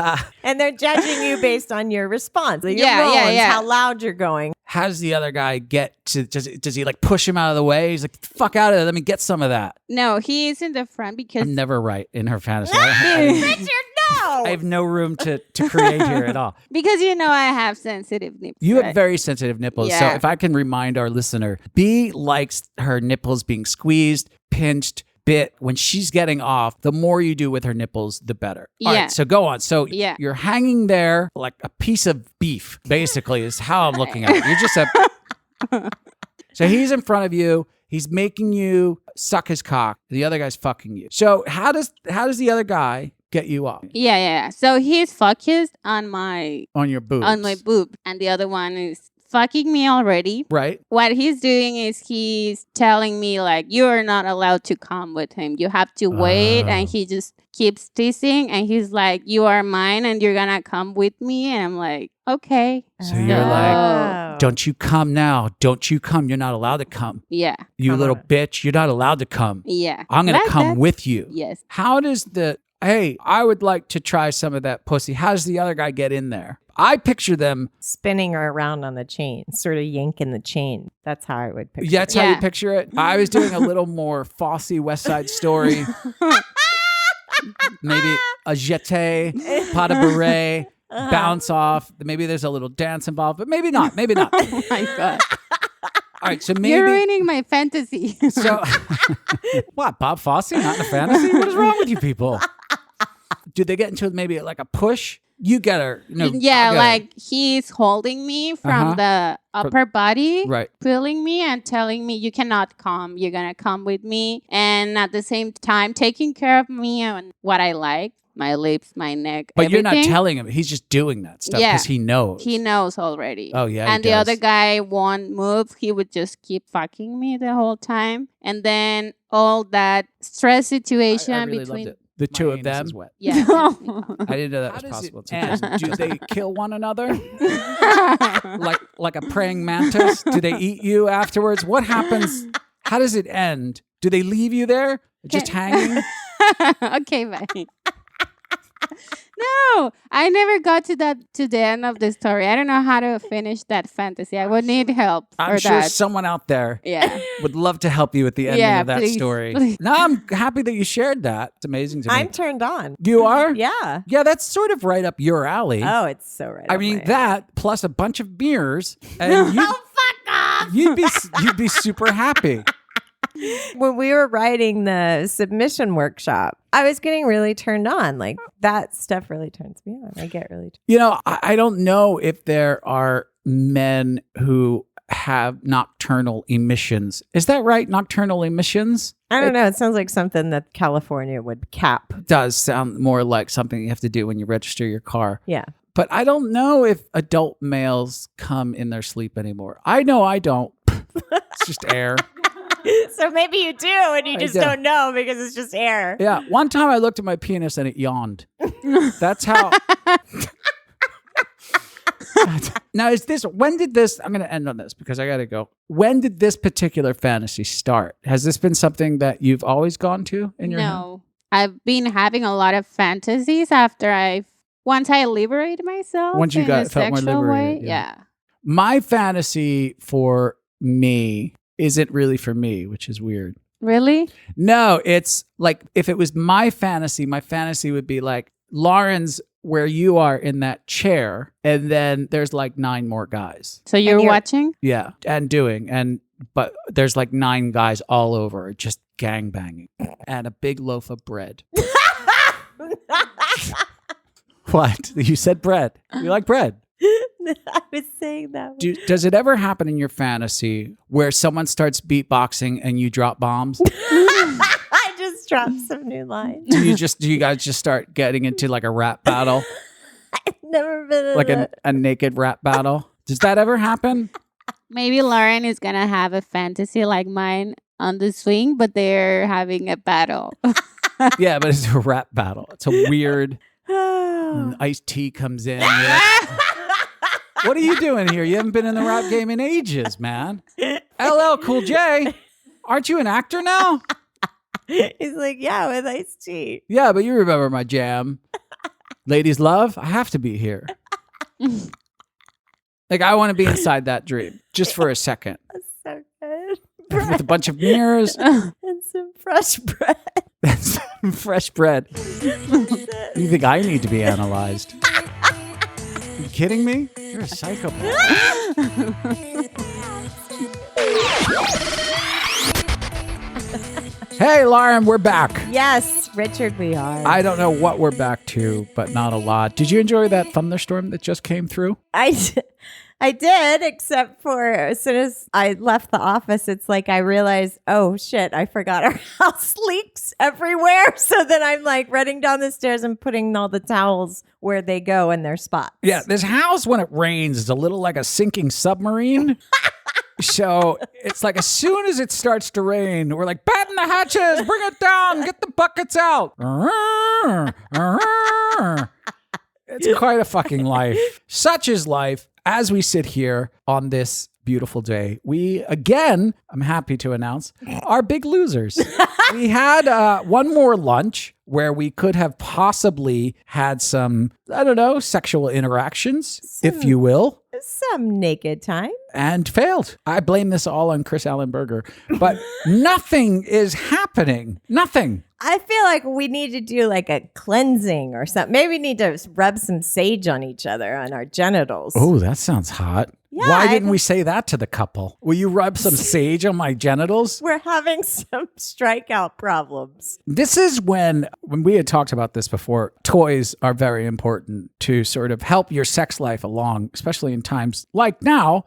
And they're judging you based on your response. Like your Yeah, yeah, moans, yeah. how loud you're going. how does the other guy get to? Does he like push him out of the way? He's like, "Fuck out of there! Let me get some of that." No, he is in the front because I'm never right in her fantasy. Richard, no. I have no room to create here at all. because I have sensitive nipples. You have right? very sensitive nipples. So Yeah. if I can remind our listener, B likes her nipples being squeezed, pinched, bit. When she's getting off, the more you do with her nipples, the better. All Yeah. right, so go on. So Yeah. you're hanging there like a piece of beef, basically, is how I'm looking at it. You're just a... So he's in front of you. He's making you suck his cock. The other guy's fucking you. So how does the other guy get you off? Yeah. So he's focused on my On your boobs. boob, and the other one is fucking me already. Right? What he's doing is he's telling me like you're not allowed to come with him. You have to wait, and he just keeps teasing, and he's like, "You are mine, and you're gonna come with me." And I'm like, "Okay." So you're like, don't you come now. Don't you come. You're not allowed to come. Yeah, You Come little on. bitch. You're not allowed to come. yeah. I'm going to Like come that. with you. Yes. How does hey, I would like to try some of that pussy. How does the other guy get in there? I picture them. Spinning her around on the chain, sort of yanking the chain. That's how I would picture That's it. how you Yeah. picture it. I was doing a little more Fosse West Side Story. Maybe a jeté, pas de beret, bounce off. Maybe there's a little dance involved, but maybe not. Maybe not. All Oh my god, right, so maybe. you're ruining my fantasy. So, what, Bob Fosse? Not in a fantasy? What is wrong with you people? Do they get into maybe like a push? You get her. No, yeah, I get her. like he's holding me from Uh-huh. the upper body, Right. pulling me and telling me you cannot come. You're gonna come with me, and at the same time taking care of me and what I like, my lips, my neck. But you're not everything. telling him. He's just doing that stuff Yeah. because he knows. He knows already. Oh, yeah, he And the does. other guy won't move. He would just keep fucking me the whole time. And then all that stress situation I really between. loved it. The two of them. Yeah. I didn't know that was possible. Do they kill one another? like a praying mantis? Do they eat you afterwards? What happens? How does it end? Do they leave you there? Just hanging? Okay, bye. No, I never got to the end of the story. I don't know how to finish that fantasy. I would need help I'm for sure that. someone out there Yeah. would love to help you with the ending Yeah, of that please, story. please. No, I'm happy that you shared that. It's amazing to me. I'm turned on. You are? Yeah. Yeah, that's sort of right up your alley. Oh, it's so right. I up mean, my- that plus a bunch of mirrors, and you'd be super happy. When we were writing the submission workshop, I was getting really turned on. Like that stuff really turns me on. I get really. You know, I don't know if there are men who have nocturnal emissions. Is that right? Nocturnal emissions? I don't know. It sounds like something that California would cap. Does sound more like something you have to do when you register your car. Yeah. But I don't know if adult males come in their sleep anymore. I know I don't. It's just air. So maybe you do, and you I just do. don't know because it's just air. Yeah. One time I looked at my penis and it yawned. That's how. Now, when did this, I'm going to end on this because I got to go. When did this particular fantasy start? Has this been something that you've always gone to in your head? No. I've been having a lot of fantasies after once I liberate myself. Once you in a felt more sexual liberated, way. yeah. Yeah. My fantasy for me isn't really for me, which is weird. Really? No, it's like if it was my fantasy would be like Lauren's where you are in that chair, and then there's like 9 more guys. So you're you're- watching? Yeah, but there's like 9 guys all over, just gangbanging, and a big loaf of bread. What? You said bread. You like bread. I was saying that. Does it ever happen in your fantasy where someone starts beatboxing and you drop bombs? I just dropped some new lines. Do you guys just start getting into like a rap battle? I've never been in Like a naked rap battle? Does that ever happen? Maybe Lauren is going to have a fantasy like mine on the swing, but they're having a battle. Yeah, but it's a rap battle. It's a weird Oh. Ice-T comes in. You're like, what are you doing here? You haven't been in the rap game in ages, man. LL Cool J, aren't you an actor now? He's like, yeah, with iced tea. Yeah, but you remember my jam. Ladies love, I have to be here. Like, I want to be inside that dream just for a second. That's so good. With a bunch of mirrors. And some fresh bread. That's fresh bread. You think I need to be analyzed? Are you kidding me? You're a psychopath. Hey, Lauren, we're back. Yes, Richard, we are. I don't know what we're back to, but not a lot. Did you enjoy that thunderstorm that just came through? I did, except for as soon as I left the office, it's like I realized, oh shit, I forgot our house leaks everywhere. So then I'm like running down the stairs and putting all the towels where they go in their spots. Yeah, this house, when it rains, is a little like a sinking submarine. So it's like as soon as it starts to rain, we're like, batten the hatches, bring it down, get the buckets out. It's quite a fucking life. Such is life. As we sit here on this beautiful day, we, again, I'm happy to announce, are big losers. We had one more lunch where we could have possibly had some, I don't know, sexual interactions, if you will. Some naked time. And failed. I blame this all on Chris Allen Berger. But nothing is happening. Nothing. I feel like we need to do like a cleansing or something. Maybe we need to rub some sage on each other, on our genitals. Oh, that sounds hot. Yeah, Why didn't we say that to the couple? Will you rub some sage on my genitals? We're having some strikeout problems. This is when we had talked about this before, toys are very important to sort of help your sex life along, especially in times like now,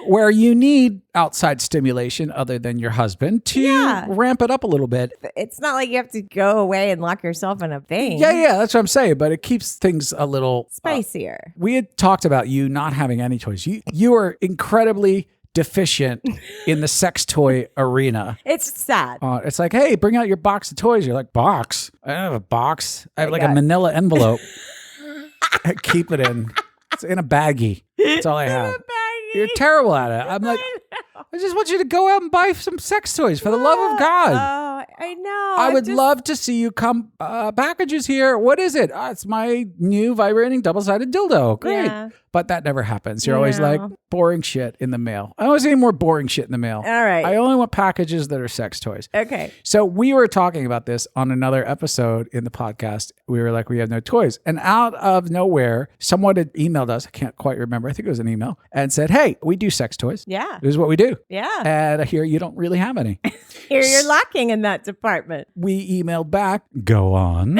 where you need outside stimulation other than your husband to ramp it up a little bit. It's not like you have to go away and lock yourself in a thing. Yeah, that's what I'm saying, but it keeps things a little spicier. We had talked about you not having any toys. You are incredibly deficient in the sex toy arena. It's sad. It's like, hey, bring out your box of toys. You're like, box? I don't have a box. I have like a manila envelope. I keep it in. It's in a baggie. That's all I have. You're terrible at it. I'm like, I just want you to go out and buy some sex toys for the love of God. Oh, I know. I would love to see you come. Packages here. What is it? It's my new vibrating double-sided dildo. Great. Yeah. But that never happens. You're always like, boring shit in the mail. I always need more boring shit in the mail. All right. I only want packages that are sex toys. Okay. So we were talking about this on another episode in the podcast. We were like, we have no toys. And out of nowhere, someone had emailed us. I can't quite remember. I think it was an email. And said, hey, we do sex toys. Yeah. This is what we do. Yeah. And I hear you don't really have any. Here you're lacking in that department. We emailed back. Go on.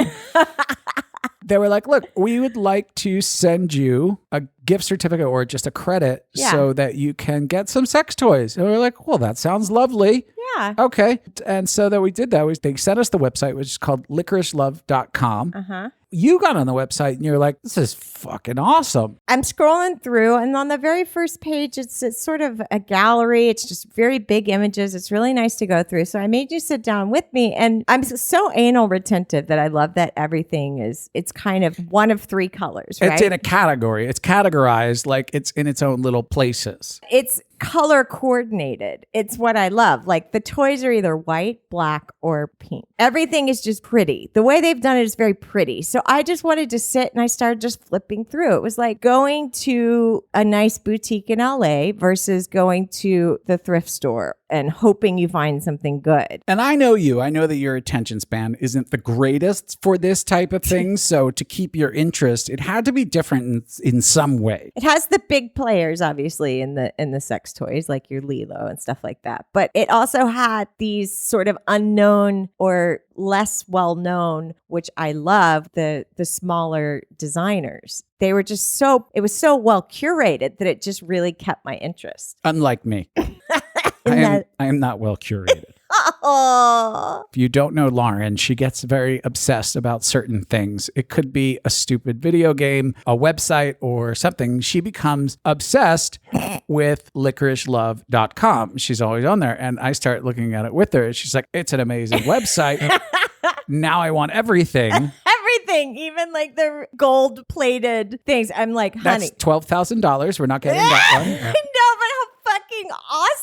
They were like, look, we would like to send you a gift certificate or just a credit so that you can get some sex toys. And we were like, well, that sounds lovely. Yeah. Okay. And so that we did that. They sent us the website, which is called lickerishlove.com. Uh-huh. You got on the website and you're like, this is fucking awesome. I'm scrolling through, and on the very first page, it's sort of a gallery. It's just very big images. It's really nice to go through. So I made you sit down with me, and I'm so anal retentive that I love that everything it's kind of one of three colors, right? It's in a category. It's categorized like it's in its own little places. It's color coordinated. It's what I love. Like the toys are either white, black, or pink. Everything is just pretty. The way they've done it is very pretty. So I just wanted to sit and I started just flipping through. It was like going to a nice boutique in LA versus going to the thrift store and hoping you find something good. And I know you. I know that your attention span isn't the greatest for this type of thing. So to keep your interest, it had to be different in some way. It has the big players, obviously, in the sex toys, like your Lilo and stuff like that. But it also had these sort of unknown or less well-known, which I love, the smaller designers. They were just it was so well curated that it just really kept my interest. Unlike me. I am not well curated. Oh. If you don't know Lauren, she gets very obsessed about certain things. It could be a stupid video game, a website, or something. She becomes obsessed with lickerishlove.com. She's always on there. And I start looking at it with her. She's like, it's an amazing website. Now I want everything. Everything, even like the gold plated things. I'm like, honey. That's $12,000. We're not getting that one. No, but how fucking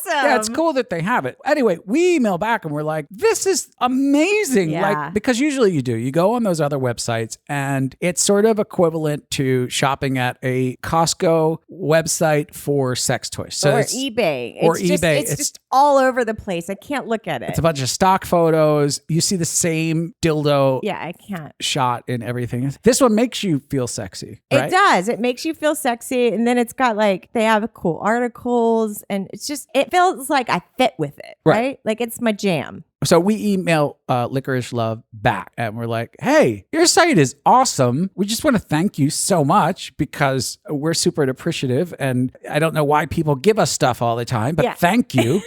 Yeah, it's cool that they have it. Anyway, we email back and we're like, this is amazing. Yeah. Like, because usually you go on those other websites and it's sort of equivalent to shopping at a Costco website for sex toys. So or it's eBay. or It's just, eBay. It's just all over the place. I can't look at it. It's a bunch of stock photos. You see the same dildo Yeah, I can't. shot in everything. This one makes you feel sexy, right? It does. It makes you feel sexy. And then it's got like, they have cool articles and it's just, it feels like I fit with it, right? Like it's my jam. So we email Lickerish Love back and we're like, hey, your site is awesome. We just want to thank you so much because we're super appreciative. And I don't know why people give us stuff all the time, but thank you.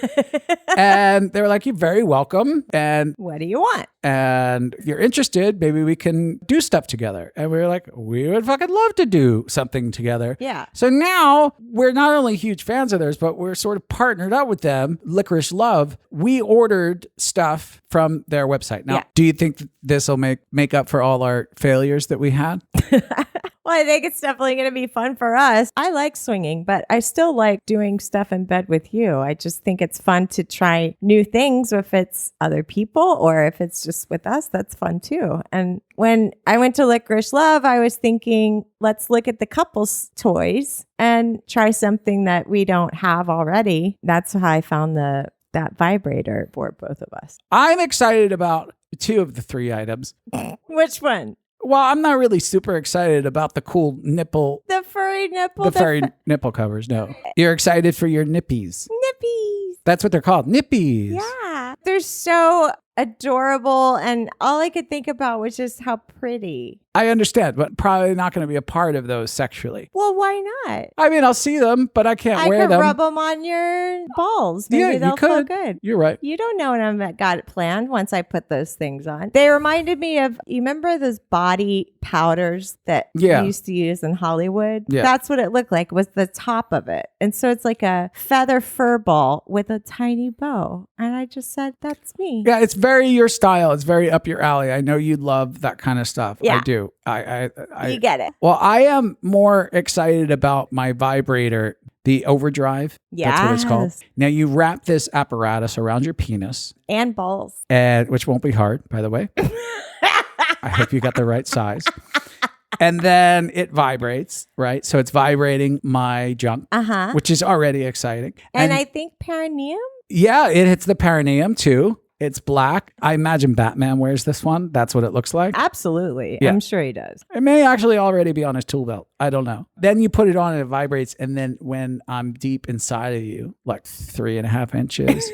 And they were like, you're very welcome. And What do you want? and if you're interested, maybe we can do stuff together. And we were like, we would fucking love to do something together. Yeah. So now we're not only huge fans of theirs, but we're sort of partnered up with them, Lickerish Love. We ordered stuff from their website. Now, do you think this will make up for all our failures that we had? Well, I think it's definitely going to be fun for us. I like swinging, but I still like doing stuff in bed with you. I just think it's fun to try new things. If it's other people or if it's just with us, that's fun too. And when I went to Lickerish Love, I was thinking, let's look at the couples toys and try something that we don't have already. That's how I found that vibrator for both of us. I'm excited about 2 of the 3 items. Which one? Well, I'm not really super excited about the cool nipple. The furry nipple. The furry nipple covers, no. You're excited for your nippies. Nippies. That's what they're called, nippies. Yeah. They're so adorable. And all I could think about was just how pretty. I understand, but probably not going to be a part of those sexually. Well, why not? I mean, I'll see them, but I can't wear them. I could rub them on your balls. Maybe they'll feel good. You're right. You don't know when I've got it planned once I put those things on. They reminded me of, you remember those body powders that you used to use in Hollywood? Yeah. That's what it looked like, was the top of it. And so it's like a feather fur ball with a tiny bow. And I just said, that's me. Yeah, it's very your style. It's very up your alley. I know you love that kind of stuff. Yeah. I do. You get it. Well, I am more excited about my vibrator, the Overdrive. Yes. That's what it's called. Now you wrap this apparatus around your penis. And balls. And which won't be hard, by the way. I hope you got the right size. And then it vibrates, right? So it's vibrating my junk, which is already exciting. And I think perineum? Yeah, it hits the perineum too. It's black. I imagine Batman wears this one. That's what it looks like. Absolutely. Yeah. I'm sure he does. It may actually already be on his tool belt. I don't know. Then you put it on and it vibrates. And then when I'm deep inside of you, like 3.5 inches,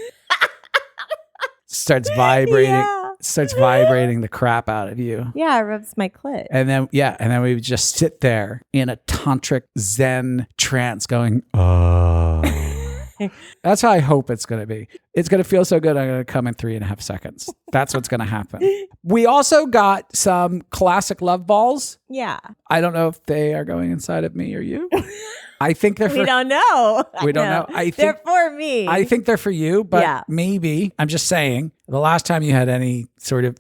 starts vibrating. Yeah. Starts vibrating the crap out of you. Yeah, it rubs my clit. And then we would just sit there in a tantric Zen trance going, oh. That's how I hope it's going to be. It's going to feel so good. I'm going to come in 3.5 seconds. That's what's going to happen. We also got some classic love balls. Yeah. I don't know if they are going inside of me or you. I think they're for... We don't know. We don't know. They're for me. I think they're for you, but maybe, I'm just saying, the last time you had any sort of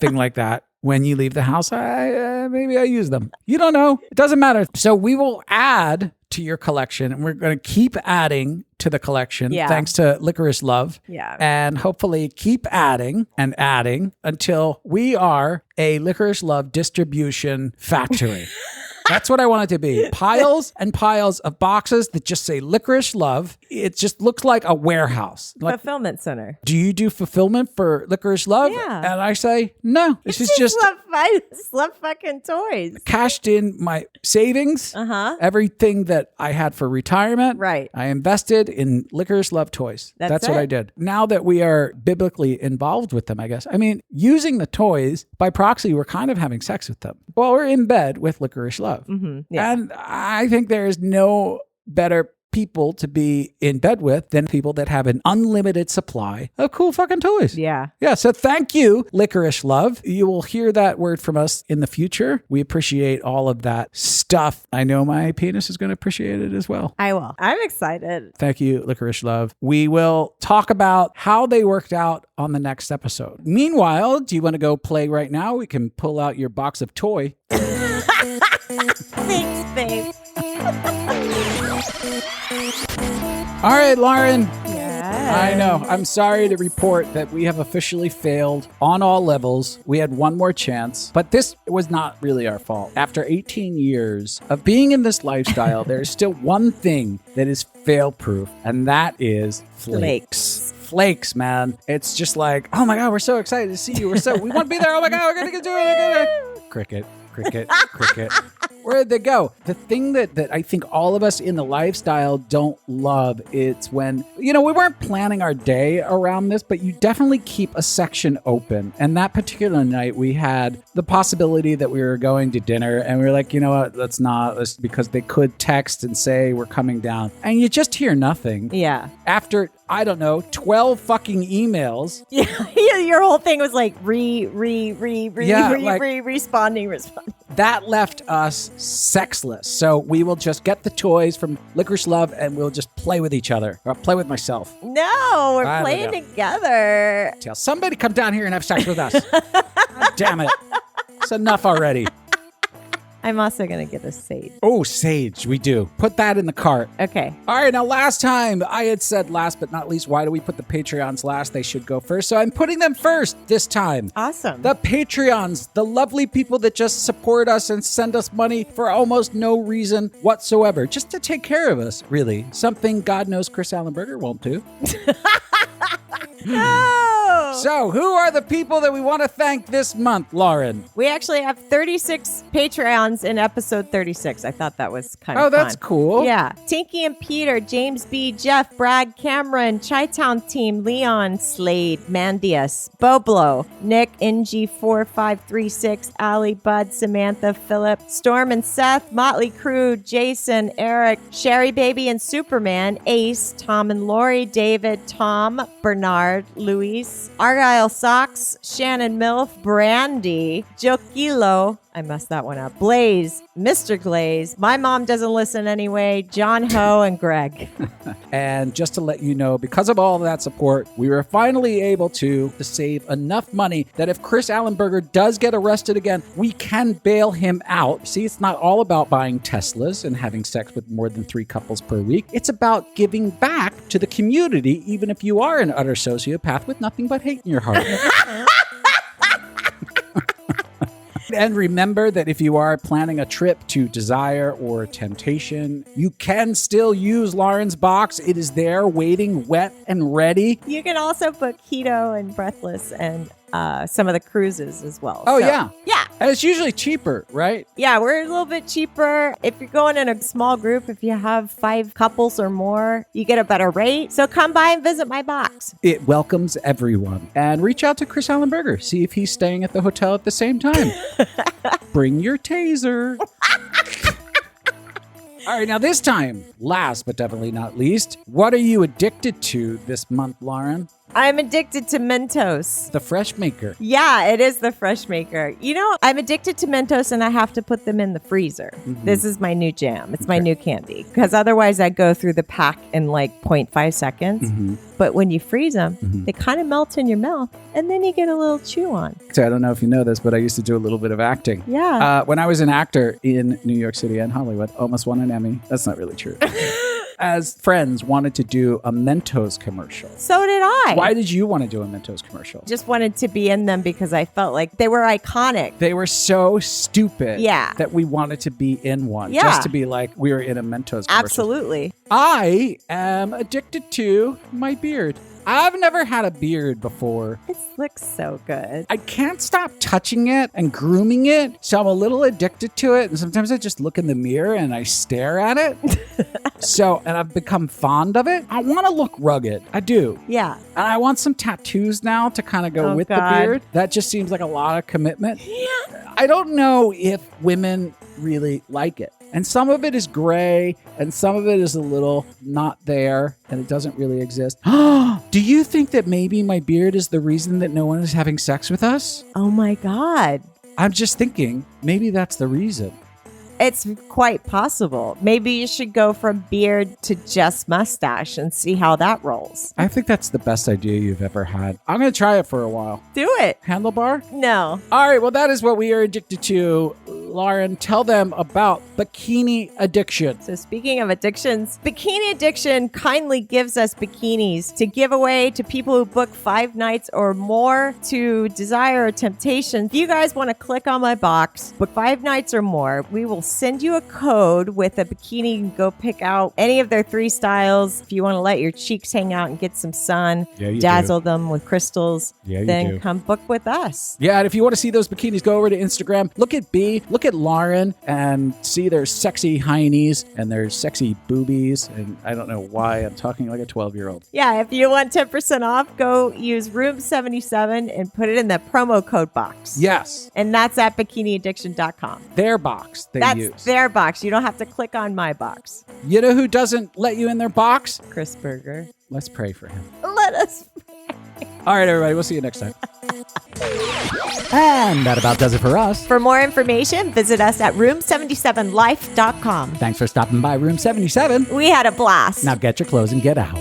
thing like that, when you leave the house, maybe I use them. You don't know. It doesn't matter. So we will add to your collection, and we're going to keep adding to the collection thanks to Lickerish Love. Yeah. And hopefully keep adding and adding until we are a Lickerish Love distribution factory. That's what I want it to be. Piles and piles of boxes that just say Lickerish Love. It just looks like a warehouse. Like, fulfillment center. do you do fulfillment for Lickerish Love? Yeah. And I say, no. This is just love fucking toys. cashed in my savings. Everything that I had for retirement. Right. I invested in Lickerish Love toys. That's what it. I did. Now that we are biblically involved with them, I guess. I mean, using the toys by proxy, we're kind of having sex with them. Well, we're in bed with Lickerish Love. Yeah. And I think there is no better people to be in bed with than people that have an unlimited supply of cool fucking toys. Yeah. Yeah. So thank you, Lickerish Love. You will hear that word from us in the future. We appreciate all of that stuff. I know my penis is going to appreciate it as well. I will. I'm excited. Thank you, Lickerish Love. We will talk about how they worked out on the next episode. Meanwhile, do you want to go play right now? We can pull out your box of toy. Thanks, babe. All right, Lauren. Yeah. I know. I'm sorry to report that we have officially failed on all levels. We had one more chance, but this was not really our fault. After 18 years of being in this lifestyle, there is still one thing that is fail-proof, and that is flakes. Flakes, man. It's just like, oh my God, we're so excited to see you. We want to be there. Oh my God, we're going to do it. Cricket. Where'd they go? The thing that I think all of us in the lifestyle don't love, it's when, we weren't planning our day around this, but you definitely keep a section open. And that particular night, we had the possibility that we were going to dinner, and we were like, you know what, let's not, because they could text and say we're coming down. And you just hear nothing. Yeah. After, I don't know, 12 fucking emails. Yeah, your whole thing was like responding. That left us sexless. So we will just get the toys from Lickerish Love and we'll just play with each other. Or play with myself. No, we're playing together. Tell somebody come down here and have sex with us. God damn it. It's enough already. I'm also going to get a sage. Oh, sage. We do. Put that in the cart. Okay. All right. Now, last time I had said last but not least, why do we put the Patreons last? They should go first. So I'm putting them first this time. Awesome. The Patreons, the lovely people that just support us and send us money for almost no reason whatsoever. Just to take care of us, really. Something God knows Chris Allenberger won't do. No! So, who are the people that we want to thank this month, Lauren? We actually have 36 Patreons in episode 36. I thought that was kind of fun. Oh, that's cool. Yeah. Tinky and Peter, James B., Jeff, Brad, Cameron, Chi-Town Team, Leon, Slade, Mandius, Boblo, Nick, NG4536, Ali, Bud, Samantha, Philip, Storm and Seth, Motley Crue, Jason, Eric, Sherry Baby and Superman, Ace, Tom and Lori, David, Tom, Bernard, Luis, Argyle Socks, Shannon Milf, Brandy, Joquilo, I messed that one up, Blaze, Mr. Glaze, My Mom Doesn't Listen Anyway, John Ho, and Greg. And just to let you know, because of all of that support, we were finally able to save enough money that if Chris Allenberger does get arrested again, we can bail him out. See, it's not all about buying Teslas and having sex with more than 3 couples per week. It's about giving back to the community, even if you are an utter sociopath with nothing but hate in your heart. And remember that if you are planning a trip to Desire or Temptation, you can still use Lauren's box. It is there waiting, wet and ready. You can also book Keto and Breathless and some of the cruises as well. Oh, yeah. Yeah. And it's usually cheaper, right? Yeah, we're a little bit cheaper. If you're going in a small group, if you have 5 couples or more, you get a better rate. So come by and visit my box. It welcomes everyone. And reach out to Chris Allenberger. See if he's staying at the hotel at the same time. Bring your taser. All right, now this time, last but definitely not least, what are you addicted to this month, Lauren? I'm addicted to Mentos. The Fresh Maker. Yeah, it is the Fresh Maker. I'm addicted to Mentos and I have to put them in the freezer. Mm-hmm. This is my new jam. It's my new candy. Because otherwise I go through the pack in like 0.5 seconds. Mm-hmm. But when you freeze them, they kind of melt in your mouth and then you get a little chew on. So I don't know if you know this, but I used to do a little bit of acting. Yeah. When I was an actor in New York City and Hollywood, almost won an Emmy. That's not really true. As friends wanted to do a Mentos commercial. So did I. Why did you want to do a Mentos commercial? Just wanted to be in them because I felt like they were iconic. They were so stupid that we wanted to be in one. Yeah. Just to be like, we were in a Mentos commercial. Absolutely. I am addicted to my beard. I've never had a beard before. It looks so good. I can't stop touching it and grooming it, so I'm a little addicted to it. And sometimes I just look in the mirror and I stare at it. And I've become fond of it. I want to look rugged. I do. Yeah. And I want some tattoos now to kind of go with the beard. That just seems like a lot of commitment. Yeah. I don't know if women really like it. And some of it is gray, and some of it is a little not there, and it doesn't really exist. Do you think that maybe my beard is the reason that no one is having sex with us? Oh my God. I'm just thinking, maybe that's the reason. It's quite possible. Maybe you should go from beard to just mustache and see how that rolls. I think that's the best idea you've ever had. I'm going to try it for a while. Do it. Handlebar? No. All right, well, that is what we are addicted to. Lauren, tell them about Bikini Addiction. So speaking of addictions, Bikini Addiction kindly gives us bikinis to give away to people who book 5 nights or more to Desire or Temptation. If you guys want to click on my box, book 5 nights or more, we will send you a code with a bikini. You can go pick out any of their 3 styles. If you want to let your cheeks hang out and get some sun, dazzle them with crystals, then come book with us. Yeah, and if you want to see those bikinis, go over to Instagram. Look at B, look at Lauren, and see their sexy heinies and their sexy boobies. And I don't know why I'm talking like a 12-year-old. Yeah, if you want 10% off, go use Room 77 and put it in the promo code box. Yes. And that's at bikiniaddiction.com. Their box That's use. their box. You don't have to click on my box. You know who doesn't let you in their box? Chris Berger. Let's pray for him. Let us. All right, everybody. We'll see you next time. And that about does it for us. For more information, visit us at room77life.com. Thanks for stopping by Room 77. We had a blast. Now get your clothes and get out.